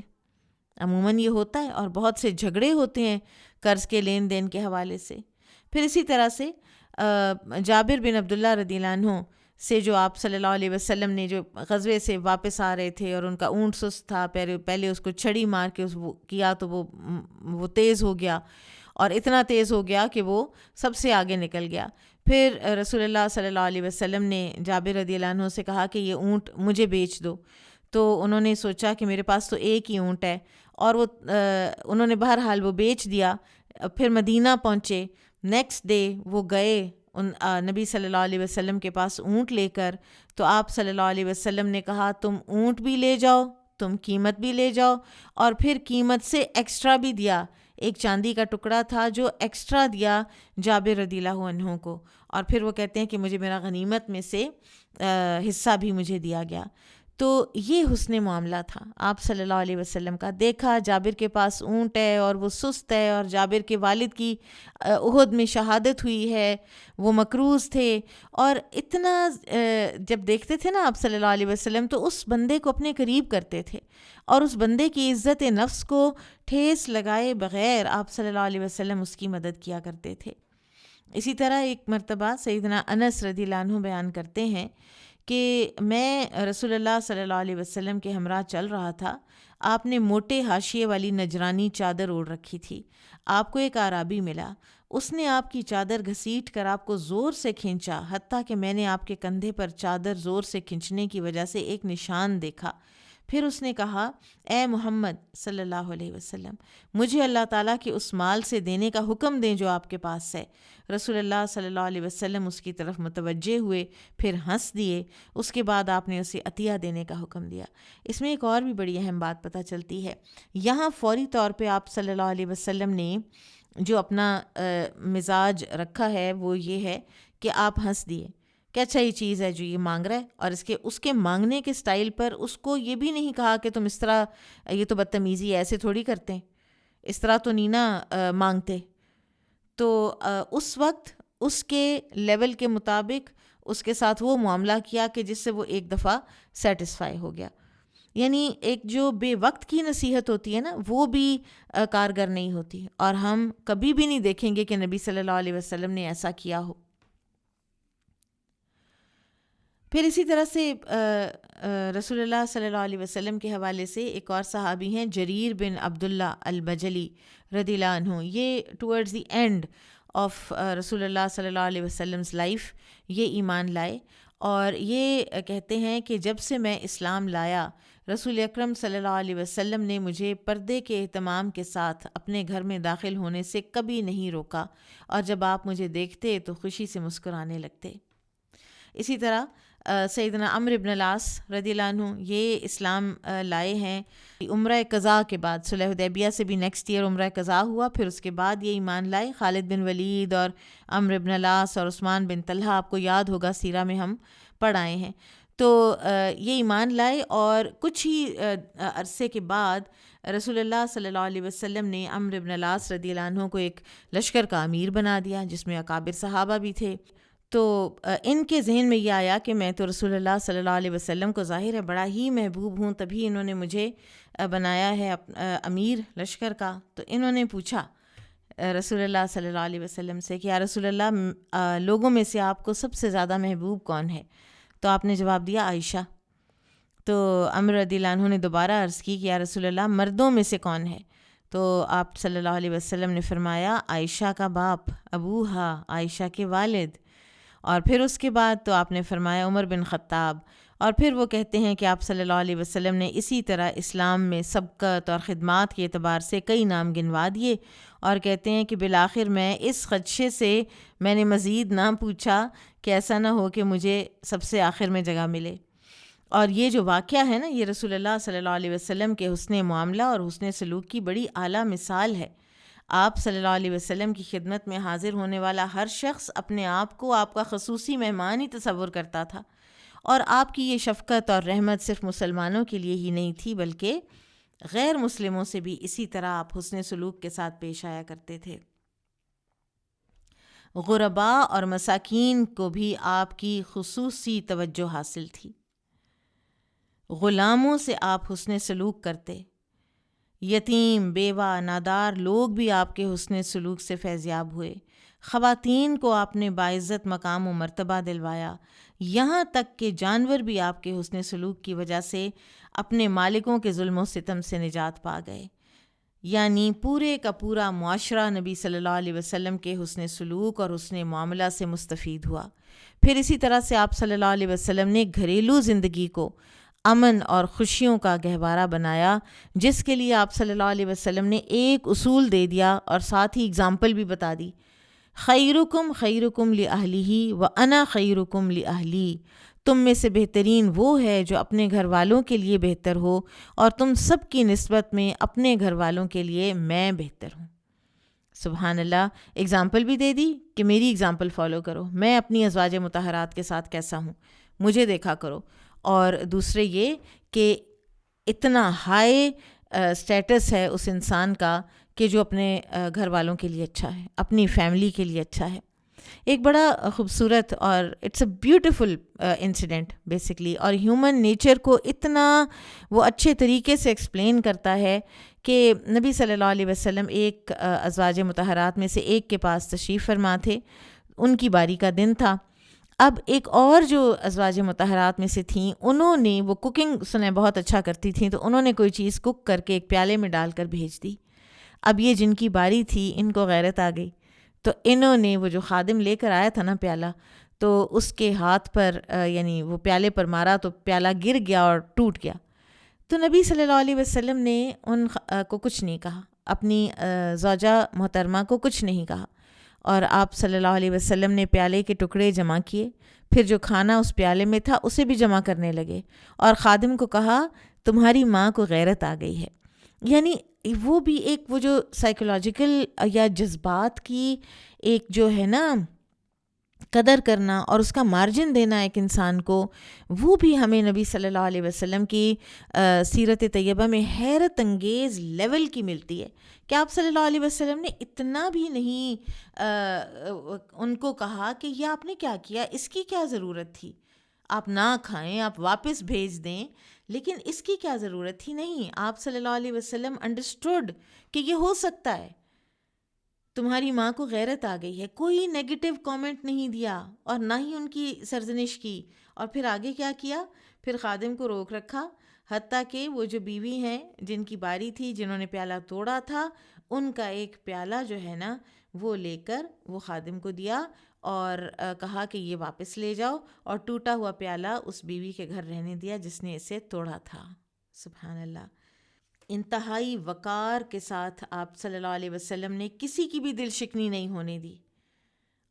عموماً یہ ہوتا ہے، اور بہت سے جھگڑے ہوتے ہیں قرض کے لین دین کے حوالے سے. پھر اسی طرح سے جابر بن عبداللہ رضی اللہ عنہ سے جو آپ صلی اللہ علیہ وسلم نے جو غزوے سے واپس آ رہے تھے اور ان کا اونٹ سست تھا، پہلے اس کو چھڑی مار کے کیا تو وہ تیز ہو گیا، اور اتنا تیز ہو گیا کہ وہ سب سے آگے نکل گیا. پھر رسول اللہ صلی اللہ علیہ وسلم نے جابر رضی اللہ عنہ سے کہا کہ یہ اونٹ مجھے بیچ دو. تو انہوں نے سوچا کہ میرے پاس تو ایک ہی اونٹ ہے، اور انہوں نے بہرحال وہ بیچ دیا. پھر مدینہ پہنچے. نیکسٹ ڈے وہ گئے نبی صلی اللہ علیہ وسلم کے پاس اونٹ لے کر. تو آپ صلی اللہ علیہ وسلم نے کہا تم اونٹ بھی لے جاؤ، تم قیمت بھی لے جاؤ، اور پھر قیمت سے ایکسٹرا بھی دیا. ایک چاندی کا ٹکڑا تھا جو ایکسٹرا دیا جابر رضی اللہ عنہ کو. اور پھر وہ کہتے ہیں کہ مجھے میرا غنیمت میں سے حصہ بھی مجھے دیا گیا. تو یہ حسن معاملہ تھا آپ صلی اللہ علیہ وسلم کا. دیکھا جابر کے پاس اونٹ ہے اور وہ سست ہے، اور جابر کے والد کی احد میں شہادت ہوئی ہے، وہ مکروز تھے. اور اتنا جب دیکھتے تھے نا آپ صلی اللہ علیہ وسلم تو اس بندے کو اپنے قریب کرتے تھے، اور اس بندے کی عزت نفس کو ٹھیس لگائے بغیر آپ صلی اللہ علیہ وسلم اس کی مدد کیا کرتے تھے. اسی طرح ایک مرتبہ سیدنا انس رضی اللہ عنہ بیان کرتے ہیں کہ میں رسول اللہ صلی اللہ علیہ وسلم کے ہمراہ چل رہا تھا. آپ نے موٹے حاشیے والی نجرانی چادر اوڑھ رکھی تھی. آپ کو ایک اعرابی ملا، اس نے آپ کی چادر گھسیٹ کر آپ کو زور سے کھینچا، حتیٰ کہ میں نے آپ کے کندھے پر چادر زور سے کھینچنے کی وجہ سے ایک نشان دیکھا. پھر اس نے کہا اے محمد صلی اللہ علیہ وسلم، مجھے اللہ تعالیٰ کے اس مال سے دینے کا حکم دیں جو آپ کے پاس ہے. رسول اللہ صلی اللہ علیہ وسلم اس کی طرف متوجہ ہوئے، پھر ہنس دیے. اس کے بعد آپ نے اسے عطیہ دینے کا حکم دیا. اس میں ایک اور بھی بڑی اہم بات پتہ چلتی ہے. یہاں فوری طور پہ آپ صلی اللہ علیہ وسلم نے جو اپنا مزاج رکھا ہے وہ یہ ہے کہ آپ ہنس دیے کہ اچھا یہ چیز ہے جو یہ مانگ رہا ہے، اور اس کے مانگنے کے سٹائل پر اس کو یہ بھی نہیں کہا کہ تم اس طرح، یہ تو بدتمیزی ہے، ایسے تھوڑی کرتے ہیں، اس طرح تو نینا مانگتے. تو اس وقت اس کے لیول کے مطابق اس کے ساتھ وہ معاملہ کیا کہ جس سے وہ ایک دفعہ سیٹسفائی ہو گیا. یعنی ایک جو بے وقت کی نصیحت ہوتی ہے نا وہ بھی کارگر نہیں ہوتی، اور ہم کبھی بھی نہیں دیکھیں گے کہ نبی صلی اللہ علیہ وسلم نے ایسا کیا ہو. پھر اسی طرح سے رسول اللہ صلی اللہ علیہ وسلم کے حوالے سے ایک اور صحابی ہیں جریر بن عبداللہ البجلی رضی اللہ عنہ. یہ ٹورڈز دی اینڈ آف رسول اللہ صلی اللہ علیہ وسلم's لائف یہ ایمان لائے، اور یہ کہتے ہیں کہ جب سے میں اسلام لایا رسول اکرم صلی اللہ علیہ وسلم نے مجھے پردے کے اہتمام کے ساتھ اپنے گھر میں داخل ہونے سے کبھی نہیں روکا، اور جب آپ مجھے دیکھتے تو خوشی سے مسکرانے لگتے. اسی طرح سیدنا عمرو بن العاص رضی اللہ عنہ یہ اسلام لائے ہیں عمرہ قضاء کے بعد. صلح حدیبیہ سے بھی نیکسٹ ایئر عمرہ قضاء ہوا، پھر اس کے بعد یہ ایمان لائے. خالد بن ولید اور عمرو بن العاص اور عثمان بن طلحہ آپ کو یاد ہوگا سیرہ میں ہم پڑھ آئے ہیں. تو یہ ایمان لائے، اور کچھ ہی عرصے کے بعد رسول اللہ صلی اللہ علیہ وسلم نے عمرو بن العاص رضی اللہ عنہ کو ایک لشکر کا امیر بنا دیا جس میں اکابر صحابہ بھی تھے. تو ان کے ذہن میں یہ آیا کہ میں تو رسول اللہ صلی اللہ علیہ وسلم کو ظاہر ہے بڑا ہی محبوب ہوں، تبھی انہوں نے مجھے بنایا ہے امیر لشکر کا. تو انہوں نے پوچھا رسول اللہ صلی اللہ علیہ وسلم سے کہ یا رسول اللہ لوگوں میں سے آپ کو سب سے زیادہ محبوب کون ہے؟ تو آپ نے جواب دیا عائشہ. تو عمرو رضی اللہ عنہ نے دوبارہ عرض کی کہ یا رسول اللہ مردوں میں سے کون ہے؟ تو آپ صلی اللہ علیہ وسلم نے فرمایا عائشہ کا باپ ابوہا، عائشہ کے والد. اور پھر اس کے بعد تو آپ نے فرمایا عمر بن خطاب. اور پھر وہ کہتے ہیں کہ آپ صلی اللہ علیہ وسلم نے اسی طرح اسلام میں سبقت اور خدمات کے اعتبار سے کئی نام گنوا دیے، اور کہتے ہیں کہ بالآخر میں اس خدشے سے میں نے مزید نہ پوچھا کہ ایسا نہ ہو کہ مجھے سب سے آخر میں جگہ ملے. اور یہ جو واقعہ ہے نا یہ رسول اللہ صلی اللہ علیہ وسلم کے حسن معاملہ اور حسن سلوک کی بڑی اعلیٰ مثال ہے. آپ صلی اللہ علیہ وسلم کی خدمت میں حاضر ہونے والا ہر شخص اپنے آپ کو آپ کا خصوصی مہمان ہی تصور کرتا تھا، اور آپ کی یہ شفقت اور رحمت صرف مسلمانوں کے لیے ہی نہیں تھی بلکہ غیر مسلموں سے بھی اسی طرح آپ حسن سلوک کے ساتھ پیش آیا کرتے تھے۔ غرباء اور مساکین کو بھی آپ کی خصوصی توجہ حاصل تھی۔ غلاموں سے آپ حسن سلوک کرتے، یتیم، بیوہ، نادار لوگ بھی آپ کے حسن سلوک سے فیضیاب ہوئے۔ خواتین کو آپ نے باعزت مقام و مرتبہ دلوایا، یہاں تک کہ جانور بھی آپ کے حسن سلوک کی وجہ سے اپنے مالکوں کے ظلم و ستم سے نجات پا گئے۔ یعنی پورے کا پورا معاشرہ نبی صلی اللہ علیہ وسلم کے حسن سلوک اور حسن معاملہ سے مستفید ہوا۔ پھر اسی طرح سے آپ صلی اللہ علیہ وسلم نے گھریلو زندگی کو امن اور خوشیوں کا گہوارہ بنایا، جس کے لیے آپ صلی اللہ علیہ وسلم نے ایک اصول دے دیا اور ساتھ ہی اگزامپل بھی بتا دی، خیرکم خیرکم لأہلہ وأنا خیرکم لأہلی، تم میں سے بہترین وہ ہے جو اپنے گھر والوں کے لیے بہتر ہو، اور تم سب کی نسبت میں اپنے گھر والوں کے لیے میں بہتر ہوں۔ سبحان اللہ، اگزامپل بھی دے دی کہ میری اگزامپل فالو کرو، میں اپنی ازواج مطہرات کے ساتھ کیسا ہوں مجھے دیکھا کرو، اور دوسرے یہ کہ اتنا ہائی سٹیٹس ہے اس انسان کا کہ جو اپنے گھر والوں کے لیے اچھا ہے، اپنی فیملی کے لیے اچھا ہے۔ ایک بڑا خوبصورت اور it's a beautiful incident basically, اور ہیومن نیچر کو اتنا وہ اچھے طریقے سے ایکسپلین کرتا ہے کہ نبی صلی اللہ علیہ وسلم ایک ازواج مطہرات میں سے ایک کے پاس تشریف فرما تھے، ان کی باری کا دن تھا۔ اب ایک اور جو ازواج مطہرات میں سے تھیں، انہوں نے وہ کوکنگ سنیں بہت اچھا کرتی تھیں، تو انہوں نے کوئی چیز کوک کر کے ایک پیالے میں ڈال کر بھیج دی۔ اب یہ جن کی باری تھی ان کو غیرت آ گئی، تو انہوں نے وہ جو خادم لے کر آیا تھا نا پیالہ، تو اس کے ہاتھ پر یعنی وہ پیالے پر مارا تو پیالہ گر گیا اور ٹوٹ گیا۔ تو نبی صلی اللہ علیہ وسلم نے ان کو کچھ نہیں کہا، اپنی زوجہ محترمہ کو کچھ نہیں کہا، اور آپ صلی اللہ علیہ وسلم نے پیالے کے ٹکڑے جمع کیے، پھر جو کھانا اس پیالے میں تھا اسے بھی جمع کرنے لگے، اور خادم کو کہا تمہاری ماں کو غیرت آ گئی ہے۔ یعنی وہ بھی ایک وہ جو سائیکولوجیکل یا جذبات کی ایک جو ہے نا قدر کرنا اور اس کا مارجن دینا ایک انسان کو، وہ بھی ہمیں نبی صلی اللہ علیہ وسلم کی سیرت طیبہ میں حیرت انگیز لیول کی ملتی ہے کہ آپ صلی اللہ علیہ وسلم نے اتنا بھی نہیں ان کو کہا کہ یہ آپ نے کیا کیا، اس کی کیا ضرورت تھی، آپ نہ کھائیں، آپ واپس بھیج دیں، لیکن اس کی کیا ضرورت تھی؟ نہیں، آپ صلی اللہ علیہ وسلم انڈرسٹوڈ کہ یہ ہو سکتا ہے، تمہاری ماں کو غیرت آ گئی ہے، کوئی نیگیٹو کامنٹ نہیں دیا اور نہ ہی ان کی سرزنش کی، اور پھر آگے کیا کیا، پھر خادم کو روک رکھا، حتیٰ کہ وہ جو بیوی ہیں جن کی باری تھی، جنہوں نے پیالہ توڑا تھا، ان کا ایک پیالہ جو ہے نا وہ لے کر وہ خادم کو دیا اور کہا کہ یہ واپس لے جاؤ، اور ٹوٹا ہوا پیالہ اس بیوی کے گھر رہنے دیا جس نے اسے توڑا تھا۔ سبحان اللہ، انتہائی وقار کے ساتھ آپ صلی اللہ علیہ وسلم نے کسی کی بھی دل شکنی نہیں ہونے دی،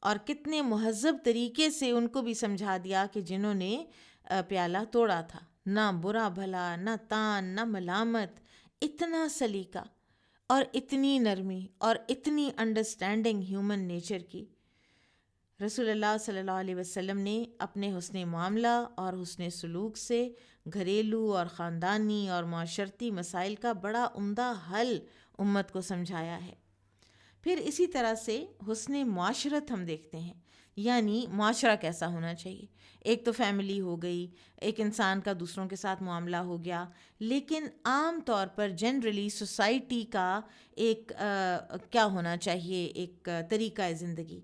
اور کتنے مہذب طریقے سے ان کو بھی سمجھا دیا کہ جنہوں نے پیالہ توڑا تھا، نہ برا بھلا، نہ تان، نہ ملامت، اتنا سلیقہ اور اتنی نرمی اور اتنی انڈرسٹینڈنگ ہیومن نیچر کی۔ رسول اللہ صلی اللہ علیہ وسلم نے اپنے حسن معاملہ اور حسن سلوک سے گھریلو اور خاندانی اور معاشرتی مسائل کا بڑا عمدہ حل امت کو سمجھایا ہے۔ پھر اسی طرح سے حسن معاشرت ہم دیکھتے ہیں، یعنی معاشرہ کیسا ہونا چاہیے۔ ایک تو فیملی ہو گئی، ایک انسان کا دوسروں کے ساتھ معاملہ ہو گیا، لیکن عام طور پر جنرلی سوسائٹی کا ایک کیا ہونا چاہیے، ایک طریقہ زندگی،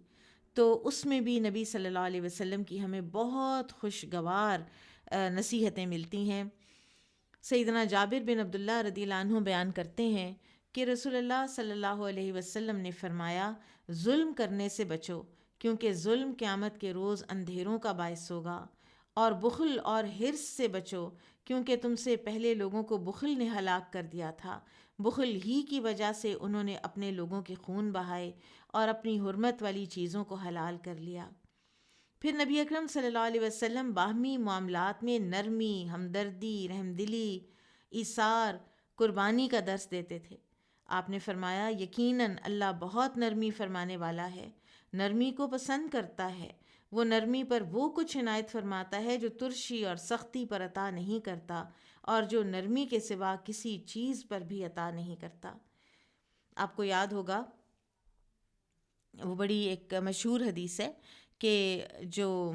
تو اس میں بھی نبی صلی اللہ علیہ وسلم کی ہمیں بہت خوشگوار نصیحتیں ملتی ہیں۔ سیدنا جابر بن عبداللہ رضی اللہ عنہ بیان کرتے ہیں کہ رسول اللہ صلی اللہ علیہ وسلم نے فرمایا، ظلم کرنے سے بچو، کیونکہ ظلم قیامت کے روز اندھیروں کا باعث ہوگا، اور بخل اور حرص سے بچو، کیونکہ تم سے پہلے لوگوں کو بخل نے ہلاک کر دیا تھا، بخل ہی کی وجہ سے انہوں نے اپنے لوگوں کے خون بہائے اور اپنی حرمت والی چیزوں کو حلال کر لیا۔ پھر نبی اکرم صلی اللہ علیہ وسلم باہمی معاملات میں نرمی، ہمدردی، رحم دلی، ایثار، قربانی کا درس دیتے تھے۔ آپ نے فرمایا، یقیناً اللہ بہت نرمی فرمانے والا ہے، نرمی کو پسند کرتا ہے، وہ نرمی پر وہ کچھ عنایت فرماتا ہے جو ترشی اور سختی پر عطا نہیں کرتا، اور جو نرمی کے سوا کسی چیز پر بھی عطا نہیں کرتا۔ آپ کو یاد ہوگا وہ بڑی ایک مشہور حدیث ہے کہ جو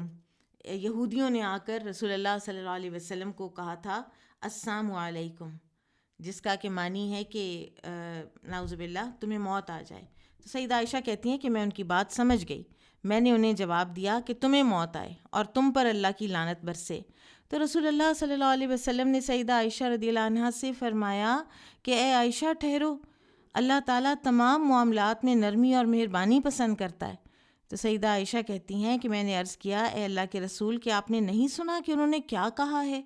یہودیوں نے آ کر رسول اللہ صلی اللہ علیہ وسلم کو کہا تھا السلام علیکم، جس کا کہ معنی ہے کہ نعوذ باللہ تمہیں موت آ جائے۔ تو سیدہ عائشہ کہتی ہیں کہ میں ان کی بات سمجھ گئی، میں نے انہیں جواب دیا کہ تمہیں موت آئے اور تم پر اللہ کی لعنت برسے۔ تو رسول اللہ صلی اللہ علیہ وسلم نے سیدہ عائشہ رضی اللہ عنہا سے فرمایا کہ اے عائشہ ٹھہرو، اللہ تعالیٰ تمام معاملات میں نرمی اور مہربانی پسند کرتا ہے۔ تو سیدہ عائشہ کہتی ہیں کہ میں نے عرض کیا اے اللہ کے رسول، کہ آپ نے نہیں سنا کہ انہوں نے کیا کہا ہے؟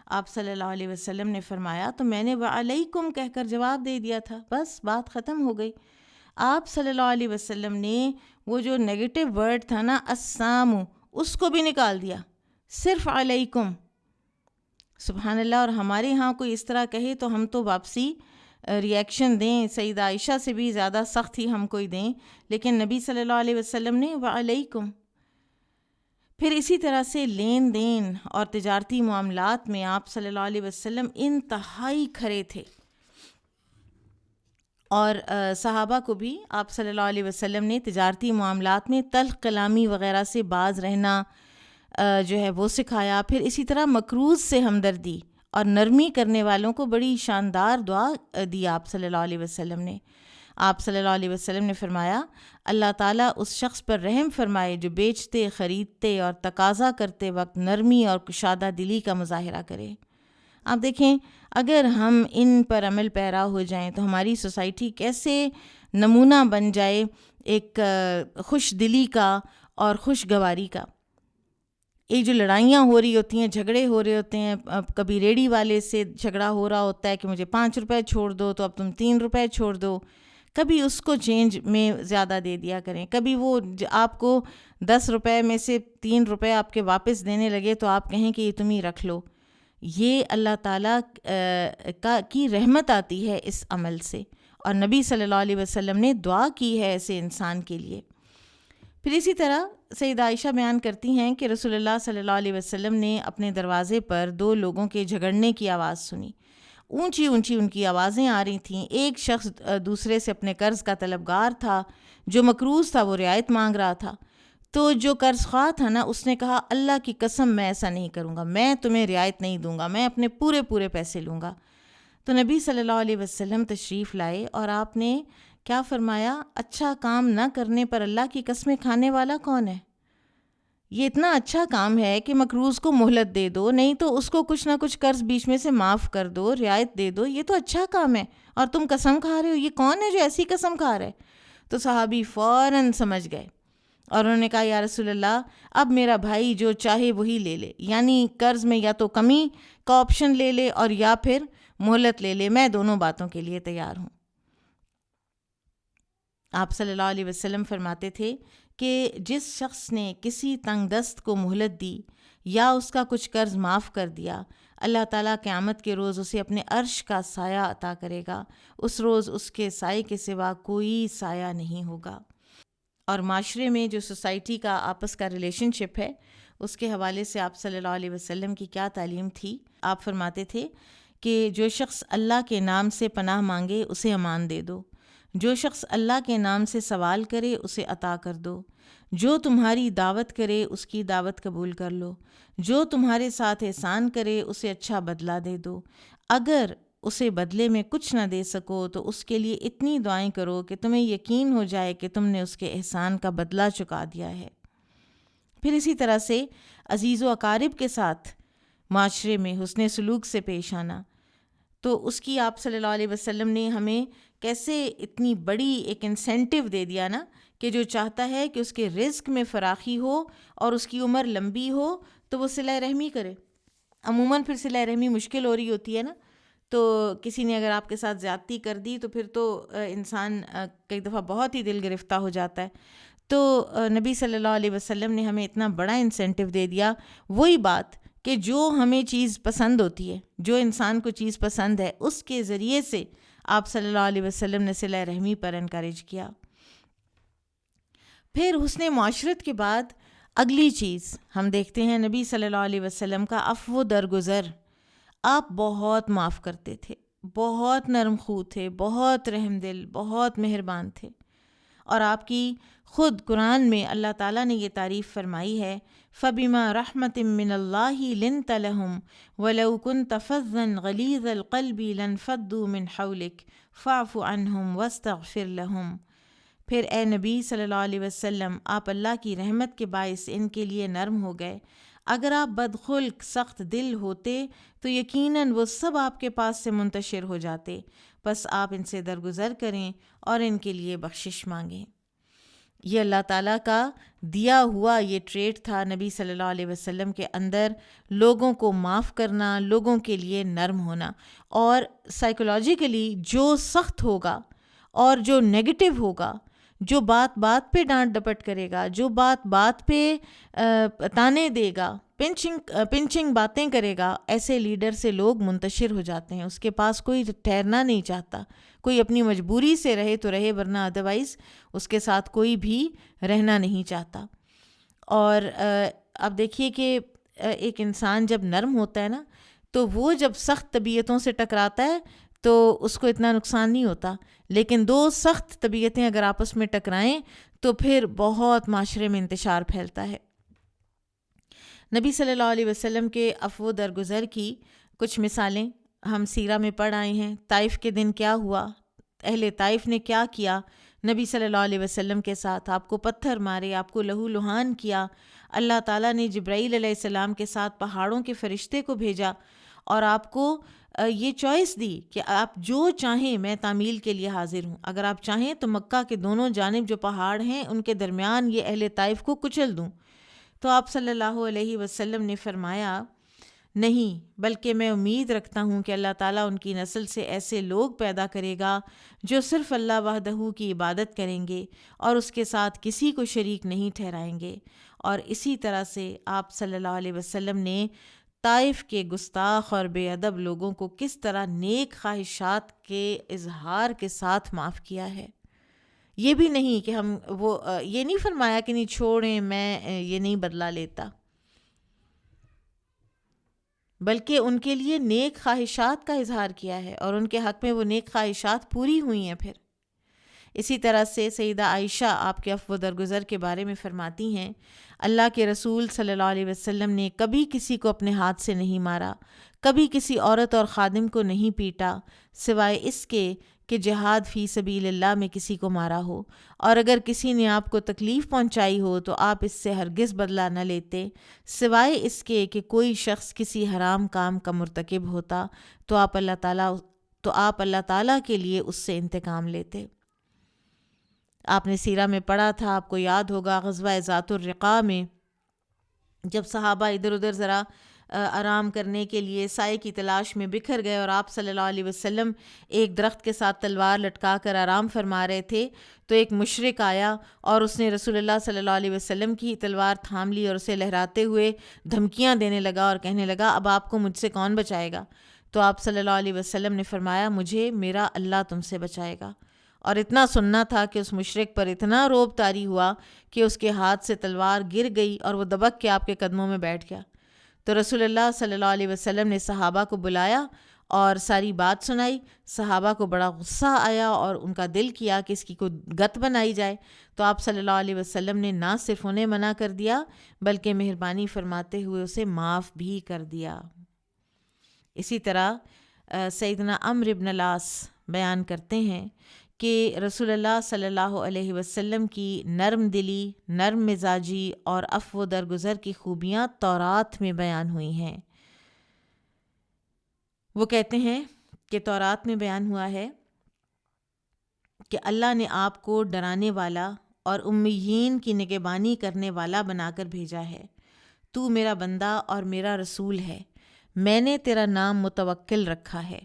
آپ صلی اللہ علیہ وسلم نے فرمایا تو میں نے وعلیکم کہہ کر جواب دے دیا تھا، بس بات ختم ہو گئی۔ آپ صلی اللہ علیہ وسلم نے وہ جو نیگیٹو ورڈ تھا نا السام، اس کو بھی نکال دیا، صرف علیکم۔ سبحان اللہ۔ اور ہمارے ہاں کوئی اس طرح کہے تو ہم تو واپسی ریئیکشن دیں، سیدہ عائشہ سے بھی زیادہ سخت ہی ہم کوئی دیں، لیکن نبی صلی اللہ علیہ وسلم نے وعلیکم۔ پھر اسی طرح سے لین دین اور تجارتی معاملات میں آپ صلی اللہ علیہ وسلم انتہائی کھرے تھے، اور صحابہ کو بھی آپ صلی اللہ علیہ وسلم نے تجارتی معاملات میں تلخ کلامی وغیرہ سے باز رہنا جو ہے وہ سکھایا۔ پھر اسی طرح مکروز سے ہمدردی اور نرمی کرنے والوں کو بڑی شاندار دعا دی آپ صلی اللہ علیہ وسلم نے۔ آپ صلی اللہ علیہ وسلم نے فرمایا اللہ تعالیٰ اس شخص پر رحم فرمائے جو بیچتے، خریدتے اور تقاضا کرتے وقت نرمی اور کشادہ دلی کا مظاہرہ کرے۔ آپ دیکھیں اگر ہم ان پر عمل پیرا ہو جائیں تو ہماری سوسائٹی کیسے نمونہ بن جائے ایک خوش دلی کا اور خوشگواری کا۔ یہ جو لڑائیاں ہو رہی ہوتی ہیں، جھگڑے ہو رہے ہوتے ہیں، کبھی ریڑھی والے سے جھگڑا ہو رہا ہوتا ہے کہ مجھے 5 روپے چھوڑ دو تو اب تم 3 روپے چھوڑ دو، کبھی اس کو چینج میں زیادہ دے دیا کریں، کبھی وہ آپ کو 10 روپے میں سے 3 روپے آپ کے واپس دینے لگے تو آپ کہیں کہ یہ تم ہی رکھ لو۔ یہ اللہ تعالیٰ کی رحمت آتی ہے اس عمل سے، اور نبی صلی اللہ علیہ وسلم نے دعا کی ہے ایسے انسان کے لیے۔ پھر اسی طرح سیدہ عائشہ بیان کرتی ہیں کہ رسول اللہ صلی اللہ علیہ وسلم نے اپنے دروازے پر 2 لوگوں کے جھگڑنے کی آواز سنی، اونچی اونچی ان کی آوازیں آ رہی تھیں۔ ایک شخص دوسرے سے اپنے قرض کا طلبگار تھا، جو مقروض تھا وہ رعایت مانگ رہا تھا۔ تو جو قرض خواہ تھا نا، اس نے کہا اللہ کی قسم میں ایسا نہیں کروں گا، میں تمہیں رعایت نہیں دوں گا، میں اپنے پورے پیسے لوں گا۔ تو نبی صلی اللہ علیہ وسلم تشریف لائے اور آپ نے کیا فرمایا، اچھا کام نہ کرنے پر اللہ کی قسمیں کھانے والا کون ہے؟ یہ اتنا اچھا کام ہے کہ مقروض کو مہلت دے دو، نہیں تو اس کو کچھ نہ کچھ قرض بیچ میں سے معاف کر دو، رعایت دے دو، یہ تو اچھا کام ہے، اور تم قسم کھا رہے ہو، یہ کون ہے جو ایسی قسم کھا رہا ہے؟ تو صحابی فوراً سمجھ گئے اور انہوں نے کہا یا رسول اللہ اب میرا بھائی جو چاہے وہی لے لے، یعنی قرض میں یا تو کمی کا آپشن لے لے اور یا پھر مہلت لے لے، میں دونوں باتوں کے لیے تیار ہوں۔ آپ صلی اللہ علیہ وسلم فرماتے تھے کہ جس شخص نے کسی تنگ دست کو مہلت دی یا اس کا کچھ قرض معاف کر دیا، اللہ تعالیٰ قیامت کے روز اسے اپنے عرش کا سایہ عطا کرے گا، اس روز اس کے سائے کے سوا کوئی سایہ نہیں ہوگا۔ اور معاشرے میں جو سوسائٹی کا آپس کا ریلیشن شپ ہے، اس کے حوالے سے آپ صلی اللہ علیہ وسلم کی کیا تعلیم تھی؟ آپ فرماتے تھے کہ جو شخص اللہ کے نام سے پناہ مانگے اسے امان دے دو، جو شخص اللہ کے نام سے سوال کرے اسے عطا کر دو، جو تمہاری دعوت کرے اس کی دعوت قبول کر لو، جو تمہارے ساتھ احسان کرے اسے اچھا بدلہ دے دو، اگر اسے بدلے میں کچھ نہ دے سکو تو اس کے لیے اتنی دعائیں کرو کہ تمہیں یقین ہو جائے کہ تم نے اس کے احسان کا بدلہ چکا دیا ہے۔ پھر اسی طرح سے عزیز و اقارب کے ساتھ معاشرے میں حسن سلوک سے پیش آنا، تو اس کی آپ صلی اللہ علیہ وسلم نے ہمیں کیسے اتنی بڑی ایک انسینٹیو دے دیا نا، کہ جو چاہتا ہے کہ اس کے رزق میں فراخی ہو اور اس کی عمر لمبی ہو تو وہ صلہ رحمی کرے۔ عموماً پھر صلہ رحمی مشکل ہو رہی ہوتی ہے نا، تو کسی نے اگر آپ کے ساتھ زیادتی کر دی تو پھر تو انسان کئی دفعہ بہت ہی دل گرفتہ ہو جاتا ہے۔ تو نبی صلی اللہ علیہ وسلم نے ہمیں اتنا بڑا انسینٹیو دے دیا، وہی بات کہ جو ہمیں چیز پسند ہوتی ہے، جو انسان کو چیز پسند ہے، اس کے ذریعے سے آپ صلی اللہ علیہ وسلم نے صلہ رحمی پر انکریج کیا۔ پھر حسن معاشرت کے بعد اگلی چیز ہم دیکھتے ہیں نبی صلی اللہ علیہ وسلم کا عفو درگزر. آپ بہت معاف کرتے تھے، بہت نرم خو تھے، بہت رحم دل، بہت مہربان تھے. اور آپ کی خود قرآن میں اللہ تعالیٰ نے یہ تعریف فرمائی ہے، فَبِمَا رَحْمَةٍ مِّنَ اللَّهِ لِنْتَ لَهُمْ وَلَوْ كُنْتَ فَظًّا غَلِيظَ الْقَلْبِ لَانفَضُّوا مِنْ حَوْلِكَ فَاعْفُ عَنْهُمْ وَاسْتَغْفِرْ لَهُمْ. پھر اے نبی صلی اللہ علیہ وسلم، آپ اللہ کی رحمت کے باعث ان کے لیے نرم ہو گئے. اگر آپ بدخلق سخت دل ہوتے تو یقیناً وہ سب آپ کے پاس سے منتشر ہو جاتے. بس آپ ان سے درگزر کریں اور ان کے لیے بخشش مانگیں. یہ اللہ تعالیٰ کا دیا ہوا یہ ٹریٹ تھا نبی صلی اللہ علیہ وسلم کے اندر، لوگوں کو معاف کرنا، لوگوں کے لیے نرم ہونا. اور سائیکولوجیکلی جو سخت ہوگا اور جو نیگیٹو ہوگا، جو بات بات پہ ڈانٹ ڈپٹ کرے گا، جو بات بات پہ تانے دے گا، پنچنگ باتیں کرے گا، ایسے لیڈر سے لوگ منتشر ہو جاتے ہیں. اس کے پاس کوئی ٹھہرنا نہیں چاہتا. کوئی اپنی مجبوری سے رہے تو رہے، ورنہ ادروائز اس کے ساتھ کوئی بھی رہنا نہیں چاہتا. اور اب دیکھیے کہ ایک انسان جب نرم ہوتا ہے نا، تو وہ جب سخت طبیعتوں سے ٹکراتا ہے تو اس کو اتنا نقصان نہیں ہوتا. لیکن دو سخت طبیعتیں اگر آپس میں ٹکرائیں تو پھر بہت معاشرے میں انتشار پھیلتا ہے. نبی صلی اللہ علیہ وسلم کے عفو درگزر کی کچھ مثالیں ہم سیرہ میں پڑھ آئے ہیں. طائف کے دن کیا ہوا، اہل طائف نے کیا کیا نبی صلی اللہ علیہ وسلم کے ساتھ. آپ کو پتھر مارے، آپ کو لہو لہان کیا. اللہ تعالیٰ نے جبرائیل علیہ السلام کے ساتھ پہاڑوں کے فرشتے کو بھیجا اور آپ کو یہ چوائس دی کہ آپ جو چاہیں میں تعمیل کے لیے حاضر ہوں. اگر آپ چاہیں تو مکہ کے دونوں جانب جو پہاڑ ہیں ان کے درمیان یہ اہل طائف کو کچل دوں. تو آپ صلی اللہ علیہ وسلم نے فرمایا نہیں، بلکہ میں امید رکھتا ہوں کہ اللہ تعالیٰ ان کی نسل سے ایسے لوگ پیدا کرے گا جو صرف اللہ وحدہ کی عبادت کریں گے اور اس کے ساتھ کسی کو شریک نہیں ٹھہرائیں گے. اور اسی طرح سے آپ صلی اللہ علیہ وسلم نے طائف کے گستاخ اور بے ادب لوگوں کو کس طرح نیک خواہشات کے اظہار کے ساتھ معاف کیا ہے. یہ بھی نہیں کہ ہم یہ نہیں فرمایا کہ نہیں چھوڑیں، میں یہ نہیں بدلہ لیتا، بلکہ ان کے لیے نیک خواہشات کا اظہار کیا ہے اور ان کے حق میں وہ نیک خواہشات پوری ہوئی ہیں. پھر اسی طرح سے سیدہ عائشہ آپ کے عفو درگزر کے بارے میں فرماتی ہیں، اللہ کے رسول صلی اللہ علیہ وسلم نے کبھی کسی کو اپنے ہاتھ سے نہیں مارا، کبھی کسی عورت اور خادم کو نہیں پیٹا، سوائے اس کے کہ جہاد فی سبیل اللہ میں کسی کو مارا ہو. اور اگر کسی نے آپ کو تکلیف پہنچائی ہو تو آپ اس سے ہرگز بدلہ نہ لیتے، سوائے اس کے کہ کوئی شخص کسی حرام کام کا مرتکب ہوتا تو آپ اللہ تعالیٰ کے لیے اس سے انتقام لیتے. آپ نے سیرہ میں پڑھا تھا، آپ کو یاد ہوگا غزوہ ذات الرقاع میں جب صحابہ ادھر ادھر ذرا آرام کرنے کے لیے سائے کی تلاش میں بکھر گئے اور آپ صلی اللہ علیہ وسلم ایک درخت کے ساتھ تلوار لٹکا کر آرام فرما رہے تھے، تو ایک مشرک آیا اور اس نے رسول اللہ صلی اللہ علیہ وسلم کی تلوار تھام لی اور اسے لہراتے ہوئے دھمکیاں دینے لگا اور کہنے لگا اب آپ کو مجھ سے کون بچائے گا. تو آپ صلی اللہ علیہ وسلم نے فرمایا مجھے میرا اللہ تم سے بچائے گا. اور اتنا سننا تھا کہ اس مشرک پر اتنا روب طاری ہوا کہ اس کے ہاتھ سے تلوار گر گئی اور وہ دبک کے آپ کے قدموں میں بیٹھ گیا. تو رسول اللہ صلی اللہ علیہ وسلم نے صحابہ کو بلایا اور ساری بات سنائی. صحابہ کو بڑا غصہ آیا اور ان کا دل کیا کہ اس کی کوئی گت بنائی جائے. تو آپ صلی اللہ علیہ وسلم نے نہ صرف انہیں منع کر دیا بلکہ مہربانی فرماتے ہوئے اسے معاف بھی کر دیا. اسی طرح سیدنا عمرو بن العاص بیان کرتے ہیں کہ رسول اللہ صلی اللہ علیہ وسلم کی نرم دلی، نرم مزاجی اور عفو درگزر کی خوبیاں تورات میں بیان ہوئی ہیں. وہ کہتے ہیں کہ تورات میں بیان ہوا ہے کہ اللہ نے آپ کو ڈرانے والا اور امیین کی نگہبانی کرنے والا بنا کر بھیجا ہے. تو میرا بندہ اور میرا رسول ہے، میں نے تیرا نام متوکل رکھا ہے.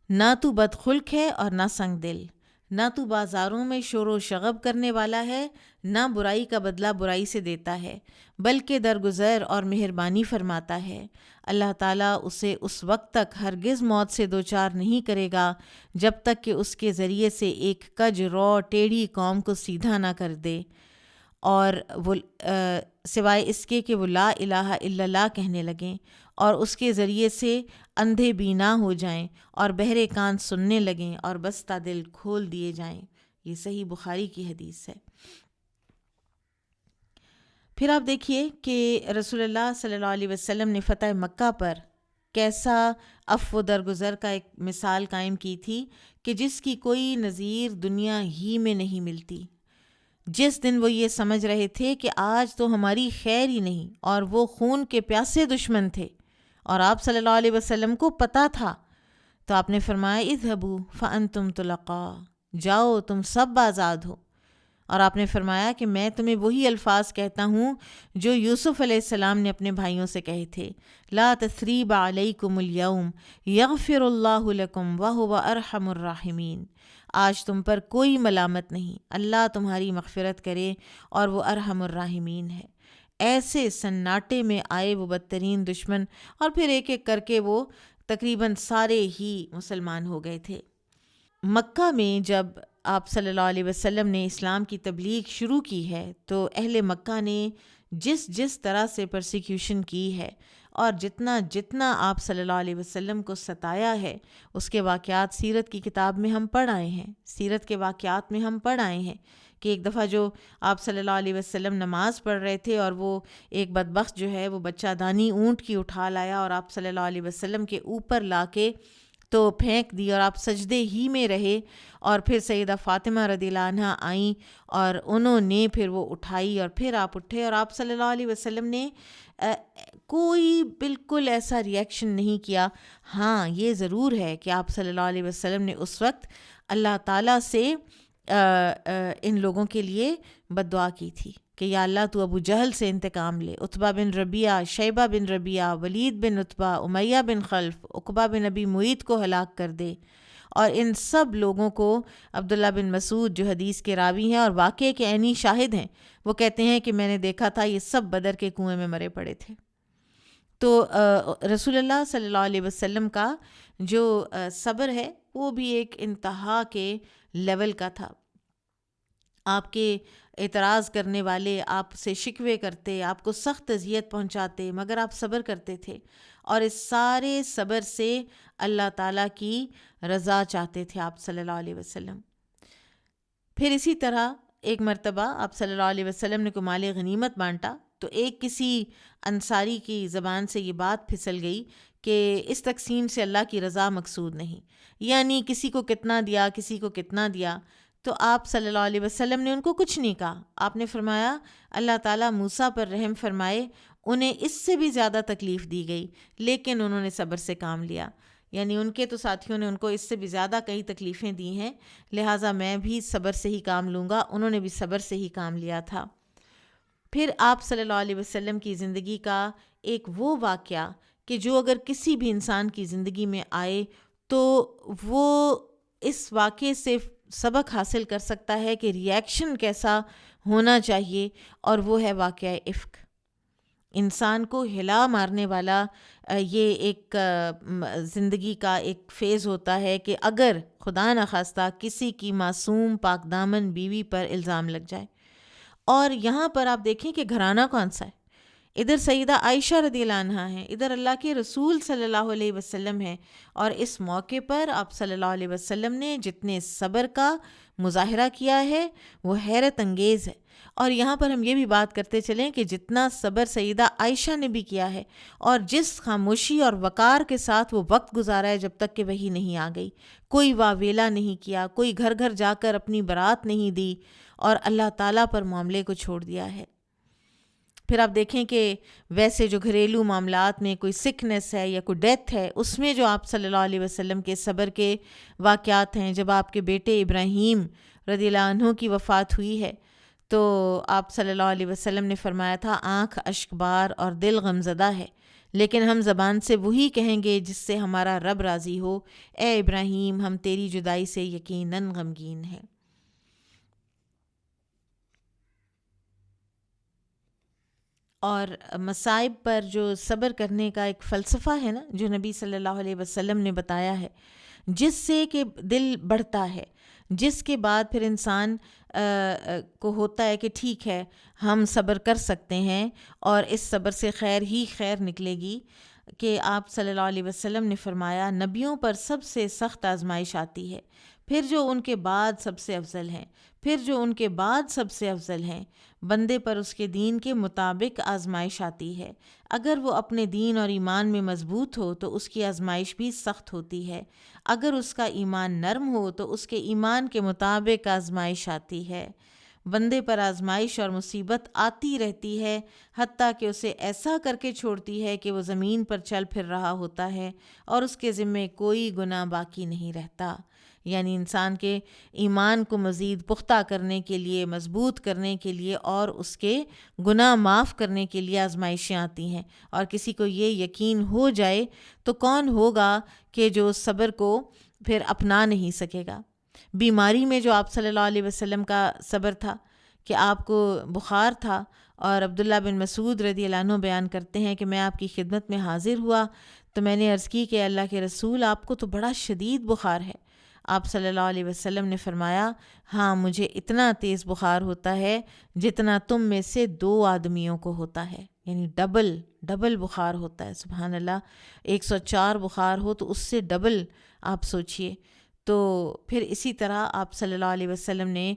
نہ تو بدخلق ہے اور نہ سنگ دل، نہ تو بازاروں میں شور و شغب کرنے والا ہے، نہ برائی کا بدلہ برائی سے دیتا ہے، بلکہ درگزر اور مہربانی فرماتا ہے. اللہ تعالیٰ اسے اس وقت تک ہرگز موت سے دوچار نہیں کرے گا جب تک کہ اس کے ذریعے سے ایک کج رو ٹیڑھی قوم کو سیدھا نہ کر دے. اور وہ سوائے اس کے کہ وہ لا الہ الا اللہ کہنے لگیں اور اس کے ذریعے سے اندھے بینا ہو جائیں اور بہرے کان سننے لگیں اور بستہ دل کھول دیے جائیں۔ یہ صحیح بخاری کی حدیث ہے۔ پھر آپ دیکھیے کہ رسول اللہ صلی اللہ علیہ وسلم نے فتح مکہ پر کیسا عفو درگزر کا ایک مثال قائم کی تھی کہ جس کی کوئی نظیر دنیا ہی میں نہیں ملتی۔ جس دن وہ یہ سمجھ رہے تھے کہ آج تو ہماری خیر ہی نہیں، اور وہ خون کے پیاسے دشمن تھے اور آپ صلی اللہ علیہ وسلم کو پتہ تھا، تو آپ نے فرمایا اذهبوا فانتم طلقاء، جاؤ تم سب آزاد ہو۔ اور آپ نے فرمایا کہ میں تمہیں وہی الفاظ کہتا ہوں جو یوسف علیہ السلام نے اپنے بھائیوں سے کہے تھے، لا تثریب علیکم اليوم یغفر اللہ لکم وہو ارحم الراحمین، آج تم پر کوئی ملامت نہیں، اللہ تمہاری مغفرت کرے اور وہ ارحم الراحمین ہے۔ ایسے سناٹے میں آئے وہ بدترین دشمن، اور پھر ایک ایک کر کے وہ تقریباً سارے ہی مسلمان ہو گئے تھے۔ مکہ میں جب آپ صلی اللہ علیہ وسلم نے اسلام کی تبلیغ شروع کی ہے تو اہل مکہ نے جس طرح سے پرسیکیوشن کی ہے اور جتنا آپ صلی اللہ علیہ وسلم کو ستایا ہے، اس کے واقعات سیرت کی کتاب میں ہم پڑھ آئے ہیں، سیرت کے واقعات میں ہم پڑھ آئے ہیں کہ ایک دفعہ جو آپ صلی اللہ علیہ وسلم نماز پڑھ رہے تھے اور وہ ایک بدبخت جو ہے وہ بچہ دانی اونٹ کی اٹھا لایا اور آپ صلی اللہ علیہ وسلم کے اوپر لا کے تو پھینک دی اور آپ سجدے ہی میں رہے، اور پھر سیدہ فاطمہ رضی اللہ عنہ آئیں اور انہوں نے پھر وہ اٹھائی اور پھر آپ اٹھے، اور آپ صلی اللہ علیہ وسلم نے کوئی بالکل ایسا ریئیکشن نہیں کیا۔ ہاں یہ ضرور ہے کہ آپ صلی اللہ علیہ وسلم نے اس وقت اللہ تعالیٰ سے ان لوگوں کے لیے بد دعا کی تھی کہ یا اللہ تو ابو جہل سے انتقام لے، عتبہ بن ربیعہ، شیبہ بن ربیعہ، ولید بن عتبہ، امیہ بن خلف، عقبہ بن ابی معیط کو ہلاک کر دے۔ اور ان سب لوگوں کو عبداللہ بن مسعود جو حدیث کے راوی ہیں اور واقعے کے عینی شاہد ہیں، وہ کہتے ہیں کہ میں نے دیکھا تھا یہ سب بدر کے کنویں میں مرے پڑے تھے۔ تو رسول اللہ صلی اللہ علیہ وسلم کا جو صبر ہے وہ بھی ایک انتہا کے لیول کا تھا۔ آپ کے اعتراض کرنے والے آپ سے شکوے کرتے، آپ کو سخت اذیت پہنچاتے، مگر آپ صبر کرتے تھے، اور اس سارے صبر سے اللہ تعالیٰ کی رضا چاہتے تھے آپ صلی اللہ علیہ وسلم۔ پھر اسی طرح ایک مرتبہ آپ صلی اللہ علیہ وسلم نے کو مال غنیمت بانٹا تو ایک کسی انصاری کی زبان سے یہ بات پھسل گئی کہ اس تقسیم سے اللہ کی رضا مقصود نہیں، یعنی کسی کو کتنا دیا، کسی کو کتنا دیا۔ تو آپ صلی اللہ علیہ وسلم نے ان کو کچھ نہیں کہا، آپ نے فرمایا اللہ تعالیٰ موسیٰ پر رحم فرمائے، انہیں اس سے بھی زیادہ تکلیف دی گئی لیکن انہوں نے صبر سے کام لیا، یعنی ان کے تو ساتھیوں نے ان کو اس سے بھی زیادہ کئی تکلیفیں دی ہیں، لہٰذا میں بھی صبر سے ہی کام لوں گا، انہوں نے بھی صبر سے ہی کام لیا تھا۔ پھر آپ صلی اللہ علیہ وسلم کی زندگی کا ایک وہ واقعہ کہ جو اگر کسی بھی انسان کی زندگی میں آئے تو وہ اس واقعے سے سبق حاصل کر سکتا ہے کہ ریئیکشن کیسا ہونا چاہیے، اور وہ ہے واقعہ افک۔ انسان کو ہلا مارنے والا یہ ایک زندگی کا ایک فیز ہوتا ہے کہ اگر خدا نخواستہ کسی کی معصوم پاک دامن بیوی پر الزام لگ جائے، اور یہاں پر آپ دیکھیں کہ گھرانہ کون سا ہے، ادھر سیدہ عائشہ رضی اللہ عنہ ہیں، ادھر اللہ کے رسول صلی اللہ علیہ وسلم ہیں، اور اس موقع پر آپ صلی اللہ علیہ وسلم نے جتنے صبر کا مظاہرہ کیا ہے وہ حیرت انگیز ہے۔ اور یہاں پر ہم یہ بھی بات کرتے چلیں کہ جتنا صبر سیدہ عائشہ نے بھی کیا ہے اور جس خاموشی اور وقار کے ساتھ وہ وقت گزارا ہے جب تک کہ وحی نہیں آ گئی، کوئی واویلا نہیں کیا، کوئی گھر گھر جا کر اپنی برات نہیں دی، اور اللہ تعالیٰ پر معاملے کو چھوڑ دیا ہے۔ پھر آپ دیکھیں کہ ویسے جو گھریلو معاملات میں کوئی سکنس ہے یا کوئی ڈیتھ ہے، اس میں جو آپ صلی اللہ علیہ وسلم کے صبر کے واقعات ہیں، جب آپ کے بیٹے ابراہیم رضی اللہ عنہ کی وفات ہوئی ہے تو آپ صلی اللہ علیہ وسلم نے فرمایا تھا آنکھ اشک بار اور دل غمزدہ ہے، لیکن ہم زبان سے وہی کہیں گے جس سے ہمارا رب راضی ہو، اے ابراہیم ہم تیری جدائی سے یقیناً غمگین ہیں۔ اور مصائب پر جو صبر کرنے کا ایک فلسفہ ہے نا جو نبی صلی اللہ علیہ وسلم نے بتایا ہے، جس سے کہ دل بڑھتا ہے، جس کے بعد پھر انسان کو ہوتا ہے کہ ٹھیک ہے ہم صبر کر سکتے ہیں اور اس صبر سے خیر ہی خیر نکلے گی۔ کہ آپ صلی اللہ علیہ وسلم نے فرمایا نبیوں پر سب سے سخت آزمائش آتی ہے، پھر جو ان کے بعد سب سے افضل ہیں، پھر جو ان کے بعد سب سے افضل ہیں۔ بندے پر اس کے دین کے مطابق آزمائش آتی ہے، اگر وہ اپنے دین اور ایمان میں مضبوط ہو تو اس کی آزمائش بھی سخت ہوتی ہے، اگر اس کا ایمان نرم ہو تو اس کے ایمان کے مطابق آزمائش آتی ہے۔ بندے پر آزمائش اور مصیبت آتی رہتی ہے، حتیٰ کہ اسے ایسا کر کے چھوڑتی ہے کہ وہ زمین پر چل پھر رہا ہوتا ہے اور اس کے ذمے کوئی گناہ باقی نہیں رہتا۔ یعنی انسان کے ایمان کو مزید پختہ کرنے کے لیے، مضبوط کرنے کے لیے اور اس کے گناہ معاف کرنے کے لیے آزمائشیں آتی ہیں۔ اور کسی کو یہ یقین ہو جائے تو کون ہوگا کہ جو صبر کو پھر اپنا نہیں سکے گا۔ بیماری میں جو آپ صلی اللہ علیہ وسلم کا صبر تھا کہ آپ کو بخار تھا، اور عبداللہ بن مسعود رضی اللہ عنہ بیان کرتے ہیں کہ میں آپ کی خدمت میں حاضر ہوا تو میں نے عرض کی کہ اللہ کے رسول آپ کو تو بڑا شدید بخار ہے۔ آپ صلی اللہ علیہ وسلم نے فرمایا ہاں مجھے اتنا تیز بخار ہوتا ہے جتنا تم میں سے 2 آدمیوں کو ہوتا ہے، یعنی ڈبل بخار ہوتا ہے۔ سبحان اللہ، 104 بخار ہو تو اس سے ڈبل آپ سوچئے۔ تو پھر اسی طرح آپ صلی اللہ علیہ وسلم نے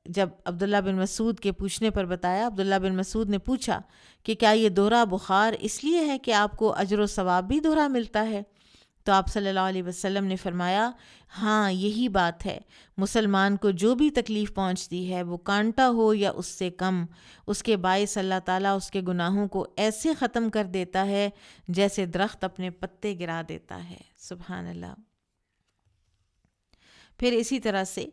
جب عبداللہ بن مسعود کے پوچھنے پر بتایا، عبداللہ بن مسعود نے پوچھا کہ کیا یہ دوہرا بخار اس لیے ہے کہ آپ کو اجر و ثواب بھی دوہرا ملتا ہے؟ تو آپ صلی اللہ علیہ وسلم نے فرمایا ہاں یہی بات ہے، مسلمان کو جو بھی تکلیف پہنچتی ہے وہ کانٹا ہو یا اس سے کم، اس کے باعث اللہ تعالیٰ اس کے گناہوں کو ایسے ختم کر دیتا ہے جیسے درخت اپنے پتے گرا دیتا ہے۔ سبحان اللہ۔ پھر اسی طرح سے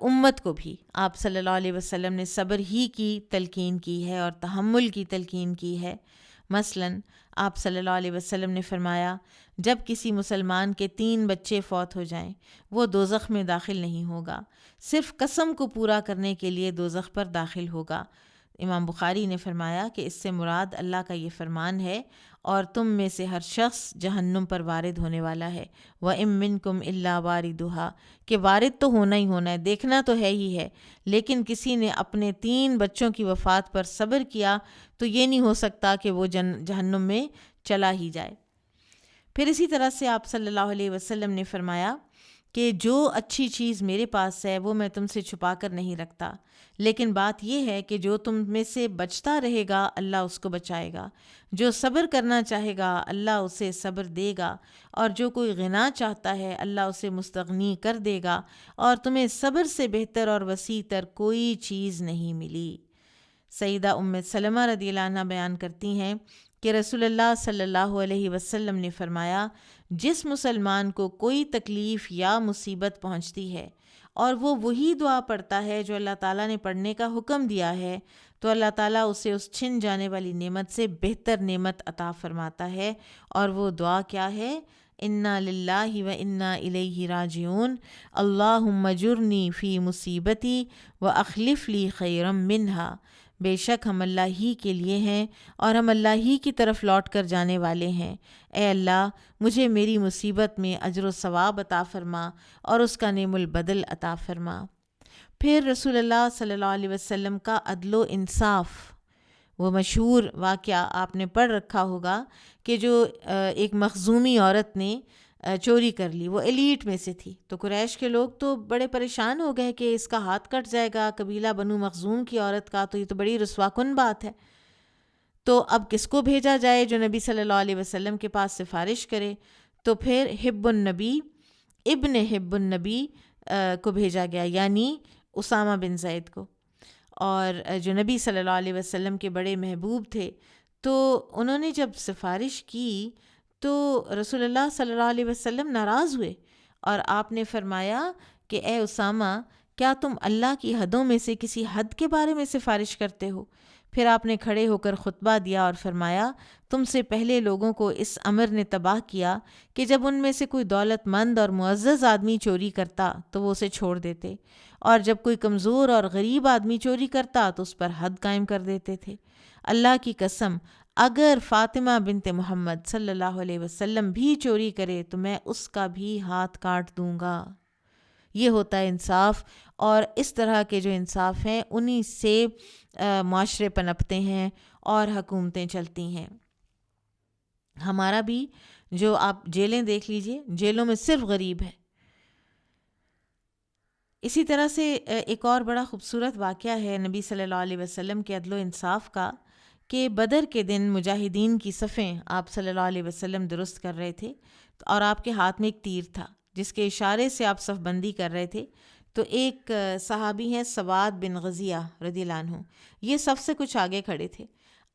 امت کو بھی آپ صلی اللہ علیہ وسلم نے صبر ہی کی تلقین کی ہے اور تحمل کی تلقین کی ہے۔ مثلاً آپ صلی اللہ علیہ وسلم نے فرمایا جب کسی مسلمان کے 3 بچے فوت ہو جائیں وہ دوزخ میں داخل نہیں ہوگا، صرف قسم کو پورا کرنے کے لیے دوزخ پر داخل ہوگا۔ امام بخاری نے فرمایا کہ اس سے مراد اللہ کا یہ فرمان ہے اور تم میں سے ہر شخص جہنم پر وارد ہونے والا ہے۔ وَإِن مِّنكُمْ إِلَّا وَارِدُهَا، کہ وارد تو ہونا ہی ہونا ہے، دیکھنا تو ہے ہی ہے، لیکن کسی نے اپنے 3 بچوں کی وفات پر صبر کیا تو یہ نہیں ہو سکتا کہ وہ جہنم میں چلا ہی جائے۔ پھر اسی طرح سے آپ صلی اللہ علیہ وسلم نے فرمایا کہ جو اچھی چیز میرے پاس ہے وہ میں تم سے چھپا کر نہیں رکھتا، لیکن بات یہ ہے کہ جو تم میں سے بچتا رہے گا اللہ اس کو بچائے گا، جو صبر کرنا چاہے گا اللہ اسے صبر دے گا، اور جو کوئی غنا چاہتا ہے اللہ اسے مستغنی کر دے گا، اور تمہیں صبر سے بہتر اور وسیع تر کوئی چیز نہیں ملی۔ سیدہ ام سلمہ رضی اللہ عنہ بیان کرتی ہیں کہ رسول اللہ صلی اللہ علیہ وسلم نے فرمایا جس مسلمان کو کوئی تکلیف یا مصیبت پہنچتی ہے اور وہ وہی دعا پڑھتا ہے جو اللہ تعالیٰ نے پڑھنے کا حکم دیا ہے تو اللہ تعالیٰ اسے اس چھن جانے والی نعمت سے بہتر نعمت عطا فرماتا ہے، اور وہ دعا کیا ہے؟ انا للہ و انا الیہ راجعون، اللہم اجرنی فی مصیبتی و اخلف لی خیرا منہا، بے شک ہم اللہ ہی کے لیے ہیں اور ہم اللہ ہی کی طرف لوٹ کر جانے والے ہیں۔ اے اللہ مجھے میری مصیبت میں اجر و ثواب عطا فرما اور اس کا نعم البدل عطا فرما۔ پھر رسول اللہ صلی اللہ علیہ وسلم کا عدل و انصاف، وہ مشہور واقعہ آپ نے پڑھ رکھا ہوگا کہ جو ایک مخزومی عورت نے چوری کر لی، وہ ایلیٹ میں سے تھی، تو قریش کے لوگ تو بڑے پریشان ہو گئے کہ اس کا ہاتھ کٹ جائے گا، قبیلہ بنو مخزوم کی عورت کا، تو یہ تو بڑی رسوا کن بات ہے، تو اب کس کو بھیجا جائے جو نبی صلی اللہ علیہ وسلم کے پاس سفارش کرے؟ تو پھر حب النبی، ابن حب النبی کو بھیجا گیا، یعنی اسامہ بن زید کو، اور جو نبی صلی اللہ علیہ وسلم کے بڑے محبوب تھے۔ تو انہوں نے جب سفارش کی تو رسول اللہ صلی اللہ علیہ وسلم ناراض ہوئے اور آپ نے فرمایا کہ اے اسامہ کیا تم اللہ کی حدوں میں سے کسی حد کے بارے میں سفارش کرتے ہو؟ پھر آپ نے کھڑے ہو کر خطبہ دیا اور فرمایا تم سے پہلے لوگوں کو اس امر نے تباہ کیا کہ جب ان میں سے کوئی دولت مند اور معزز آدمی چوری کرتا تو وہ اسے چھوڑ دیتے، اور جب کوئی کمزور اور غریب آدمی چوری کرتا تو اس پر حد قائم کر دیتے تھے۔ اللہ کی قسم اگر فاطمہ بنت محمد صلی اللہ علیہ وسلم بھی چوری کرے تو میں اس کا بھی ہاتھ کاٹ دوں گا۔ یہ ہوتا ہے انصاف، اور اس طرح کے جو انصاف ہیں انہی سے معاشرے پنپتے ہیں اور حکومتیں چلتی ہیں۔ ہمارا بھی جو آپ جیلیں دیکھ لیجئے، جیلوں میں صرف غریب ہے۔ اسی طرح سے ایک اور بڑا خوبصورت واقعہ ہے نبی صلی اللہ علیہ وسلم کے عدل و انصاف کا، کہ بدر کے دن مجاہدین کی صفیں آپ صلی اللہ علیہ وسلم درست کر رہے تھے، اور آپ کے ہاتھ میں ایک تیر تھا جس کے اشارے سے آپ صف بندی کر رہے تھے۔ تو ایک صحابی ہیں سواد بن غزیہ رضی اللہ عنہ، یہ سب سے کچھ آگے کھڑے تھے۔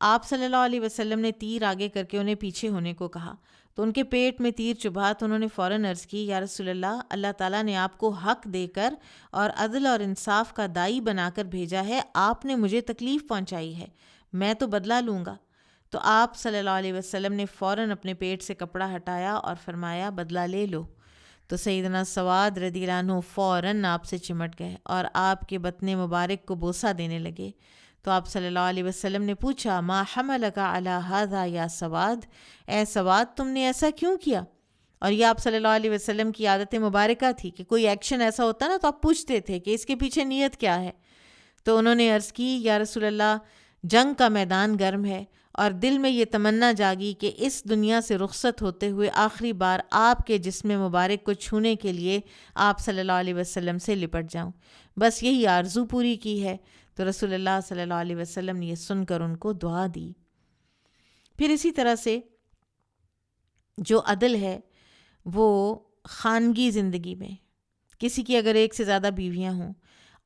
آپ صلی اللہ علیہ وسلم نے تیر آگے کر کے انہیں پیچھے ہونے کو کہا، تو ان کے پیٹ میں تیر چبھا تو انہوں نے فوراً عرض کی، یا رسول اللہ، اللہ تعالیٰ نے آپ کو حق دے کر اور عدل اور انصاف کا داعی بنا کر بھیجا ہے، آپ نے مجھے تکلیف پہنچائی ہے، میں تو بدلہ لوں گا۔ تو آپ صلی اللہ علیہ وسلم نے فوراً اپنے پیٹ سے کپڑا ہٹایا اور فرمایا بدلہ لے لو۔ تو سیدنا سواد رضی اللہ عنہ فوراً آپ سے چمٹ گئے اور آپ کے بطن مبارک کو بوسہ دینے لگے۔ تو آپ صلی اللہ علیہ وسلم نے پوچھا، ما حملک علی ھذا یا سواد، اے سواد تم نے ایسا کیوں کیا؟ اور یہ آپ صلی اللہ علیہ وسلم کی عادت مبارکہ تھی کہ کوئی ایکشن ایسا ہوتا نا تو آپ پوچھتے تھے کہ اس کے پیچھے نیت کیا ہے۔ تو انہوں نے عرض کی، یا رسول اللہ، جنگ کا میدان گرم ہے اور دل میں یہ تمنا جاگی کہ اس دنیا سے رخصت ہوتے ہوئے آخری بار آپ کے جسم مبارک کو چھونے کے لیے آپ صلی اللہ علیہ وسلم سے لپٹ جاؤں، بس یہی آرزو پوری کی ہے۔ تو رسول اللہ صلی اللہ علیہ وسلم نے یہ سن کر ان کو دعا دی۔ پھر اسی طرح سے جو عدل ہے وہ خانگی زندگی میں، کسی کی اگر ایک سے زیادہ بیویاں ہوں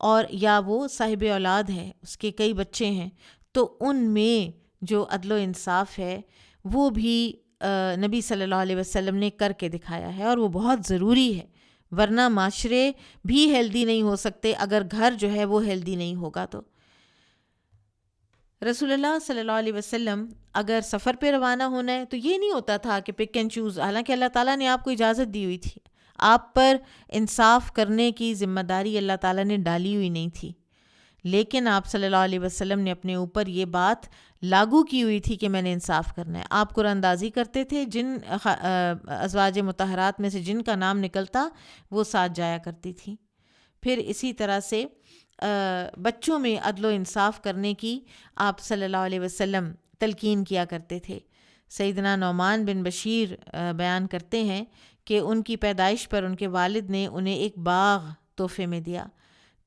اور یا وہ صاحب اولاد ہے، اس کے کئی بچے ہیں، تو ان میں جو عدل و انصاف ہے وہ بھی نبی صلی اللہ علیہ وسلم نے کر کے دکھایا ہے، اور وہ بہت ضروری ہے، ورنہ معاشرے بھی ہیلدی نہیں ہو سکتے اگر گھر جو ہے وہ ہیلدی نہیں ہوگا۔ تو رسول اللہ صلی اللہ علیہ وسلم اگر سفر پہ روانہ ہونا ہے تو یہ نہیں ہوتا تھا کہ پک اینڈ چوز، حالانکہ اللہ تعالیٰ نے آپ کو اجازت دی ہوئی تھی، آپ پر انصاف کرنے کی ذمہ داری اللہ تعالیٰ نے ڈالی ہوئی نہیں تھی، لیکن آپ صلی اللہ علیہ وسلم نے اپنے اوپر یہ بات لاگو کی ہوئی تھی کہ میں نے انصاف کرنا ہے۔ آپ قرآن اندازی کرتے تھے، جن ازواج مطہرات میں سے جن کا نام نکلتا وہ ساتھ جایا کرتی تھیں۔ پھر اسی طرح سے بچوں میں عدل و انصاف کرنے کی آپ صلی اللہ علیہ وسلم تلقین کیا کرتے تھے۔ سیدنا نعمان بن بشیر بیان کرتے ہیں کہ ان کی پیدائش پر ان کے والد نے انہیں ایک باغ تحفے میں دیا،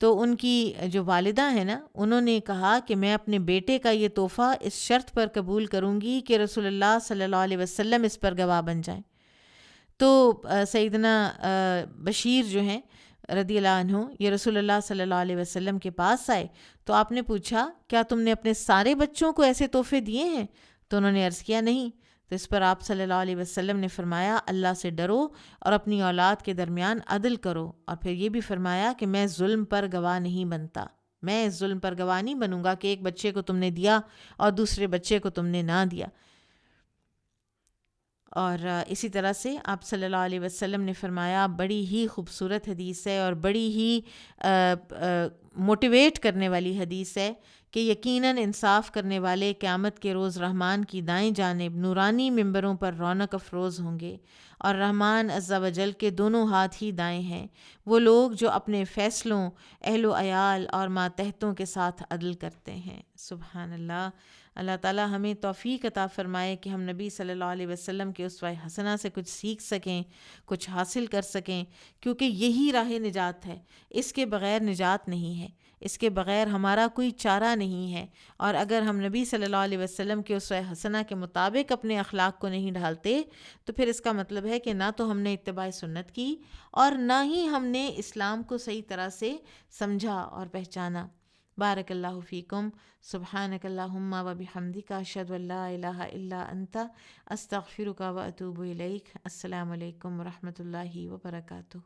تو ان کی جو والدہ ہیں نا، انہوں نے کہا کہ میں اپنے بیٹے کا یہ تحفہ اس شرط پر قبول کروں گی کہ رسول اللہ صلی اللہ علیہ وسلم اس پر گواہ بن جائیں۔ تو سیدنا بشیر جو ہیں رضی اللہ عنہ، یہ رسول اللہ صلی اللہ علیہ وسلم کے پاس آئے تو آپ نے پوچھا، کیا تم نے اپنے سارے بچوں کو ایسے تحفے دیے ہیں؟ تو انہوں نے عرض کیا نہیں۔ تو اس پر آپ صلی اللہ علیہ وسلم نے فرمایا، اللہ سے ڈرو اور اپنی اولاد کے درمیان عدل کرو، اور پھر یہ بھی فرمایا کہ میں ظلم پر گواہ نہیں بنتا، میں اس ظلم پر گواہ نہیں بنوں گا کہ ایک بچے کو تم نے دیا اور دوسرے بچے کو تم نے نہ دیا۔ اور اسی طرح سے آپ صلی اللہ علیہ وسلم نے فرمایا، بڑی ہی خوبصورت حدیث ہے اور بڑی ہی موٹیویٹ کرنے والی حدیث ہے کہ یقیناً انصاف کرنے والے قیامت کے روز رحمان کی دائیں جانب نورانی ممبروں پر رونق افروز ہوں گے، اور رحمان عز و جل کے دونوں ہاتھ ہی دائیں ہیں، وہ لوگ جو اپنے فیصلوں اہل و عیال اور ماتحتوں کے ساتھ عدل کرتے ہیں۔ سبحان اللہ۔ اللہ تعالیٰ ہمیں توفیق عطا فرمائے کہ ہم نبی صلی اللہ علیہ وسلم کے اسوہ حسنہ سے کچھ سیکھ سکیں، کچھ حاصل کر سکیں، کیونکہ یہی راہ نجات ہے، اس کے بغیر نجات نہیں ہے، اس کے بغیر ہمارا کوئی چارہ نہیں ہے۔ اور اگر ہم نبی صلی اللہ علیہ وسلم کے اسوہ حسنہ کے مطابق اپنے اخلاق کو نہیں ڈھالتے تو پھر اس کا مطلب ہے کہ نہ تو ہم نے اتباع سنت کی اور نہ ہی ہم نے اسلام کو صحیح طرح سے سمجھا اور پہچانا۔ بارک اللہ فیکم، سبحانک اللہم و بحمدک، اشہد ان لا الہ الا انت، استغفرک و اتوب الیک۔ السلام علیکم و رحمۃ اللہ وبرکاتہ۔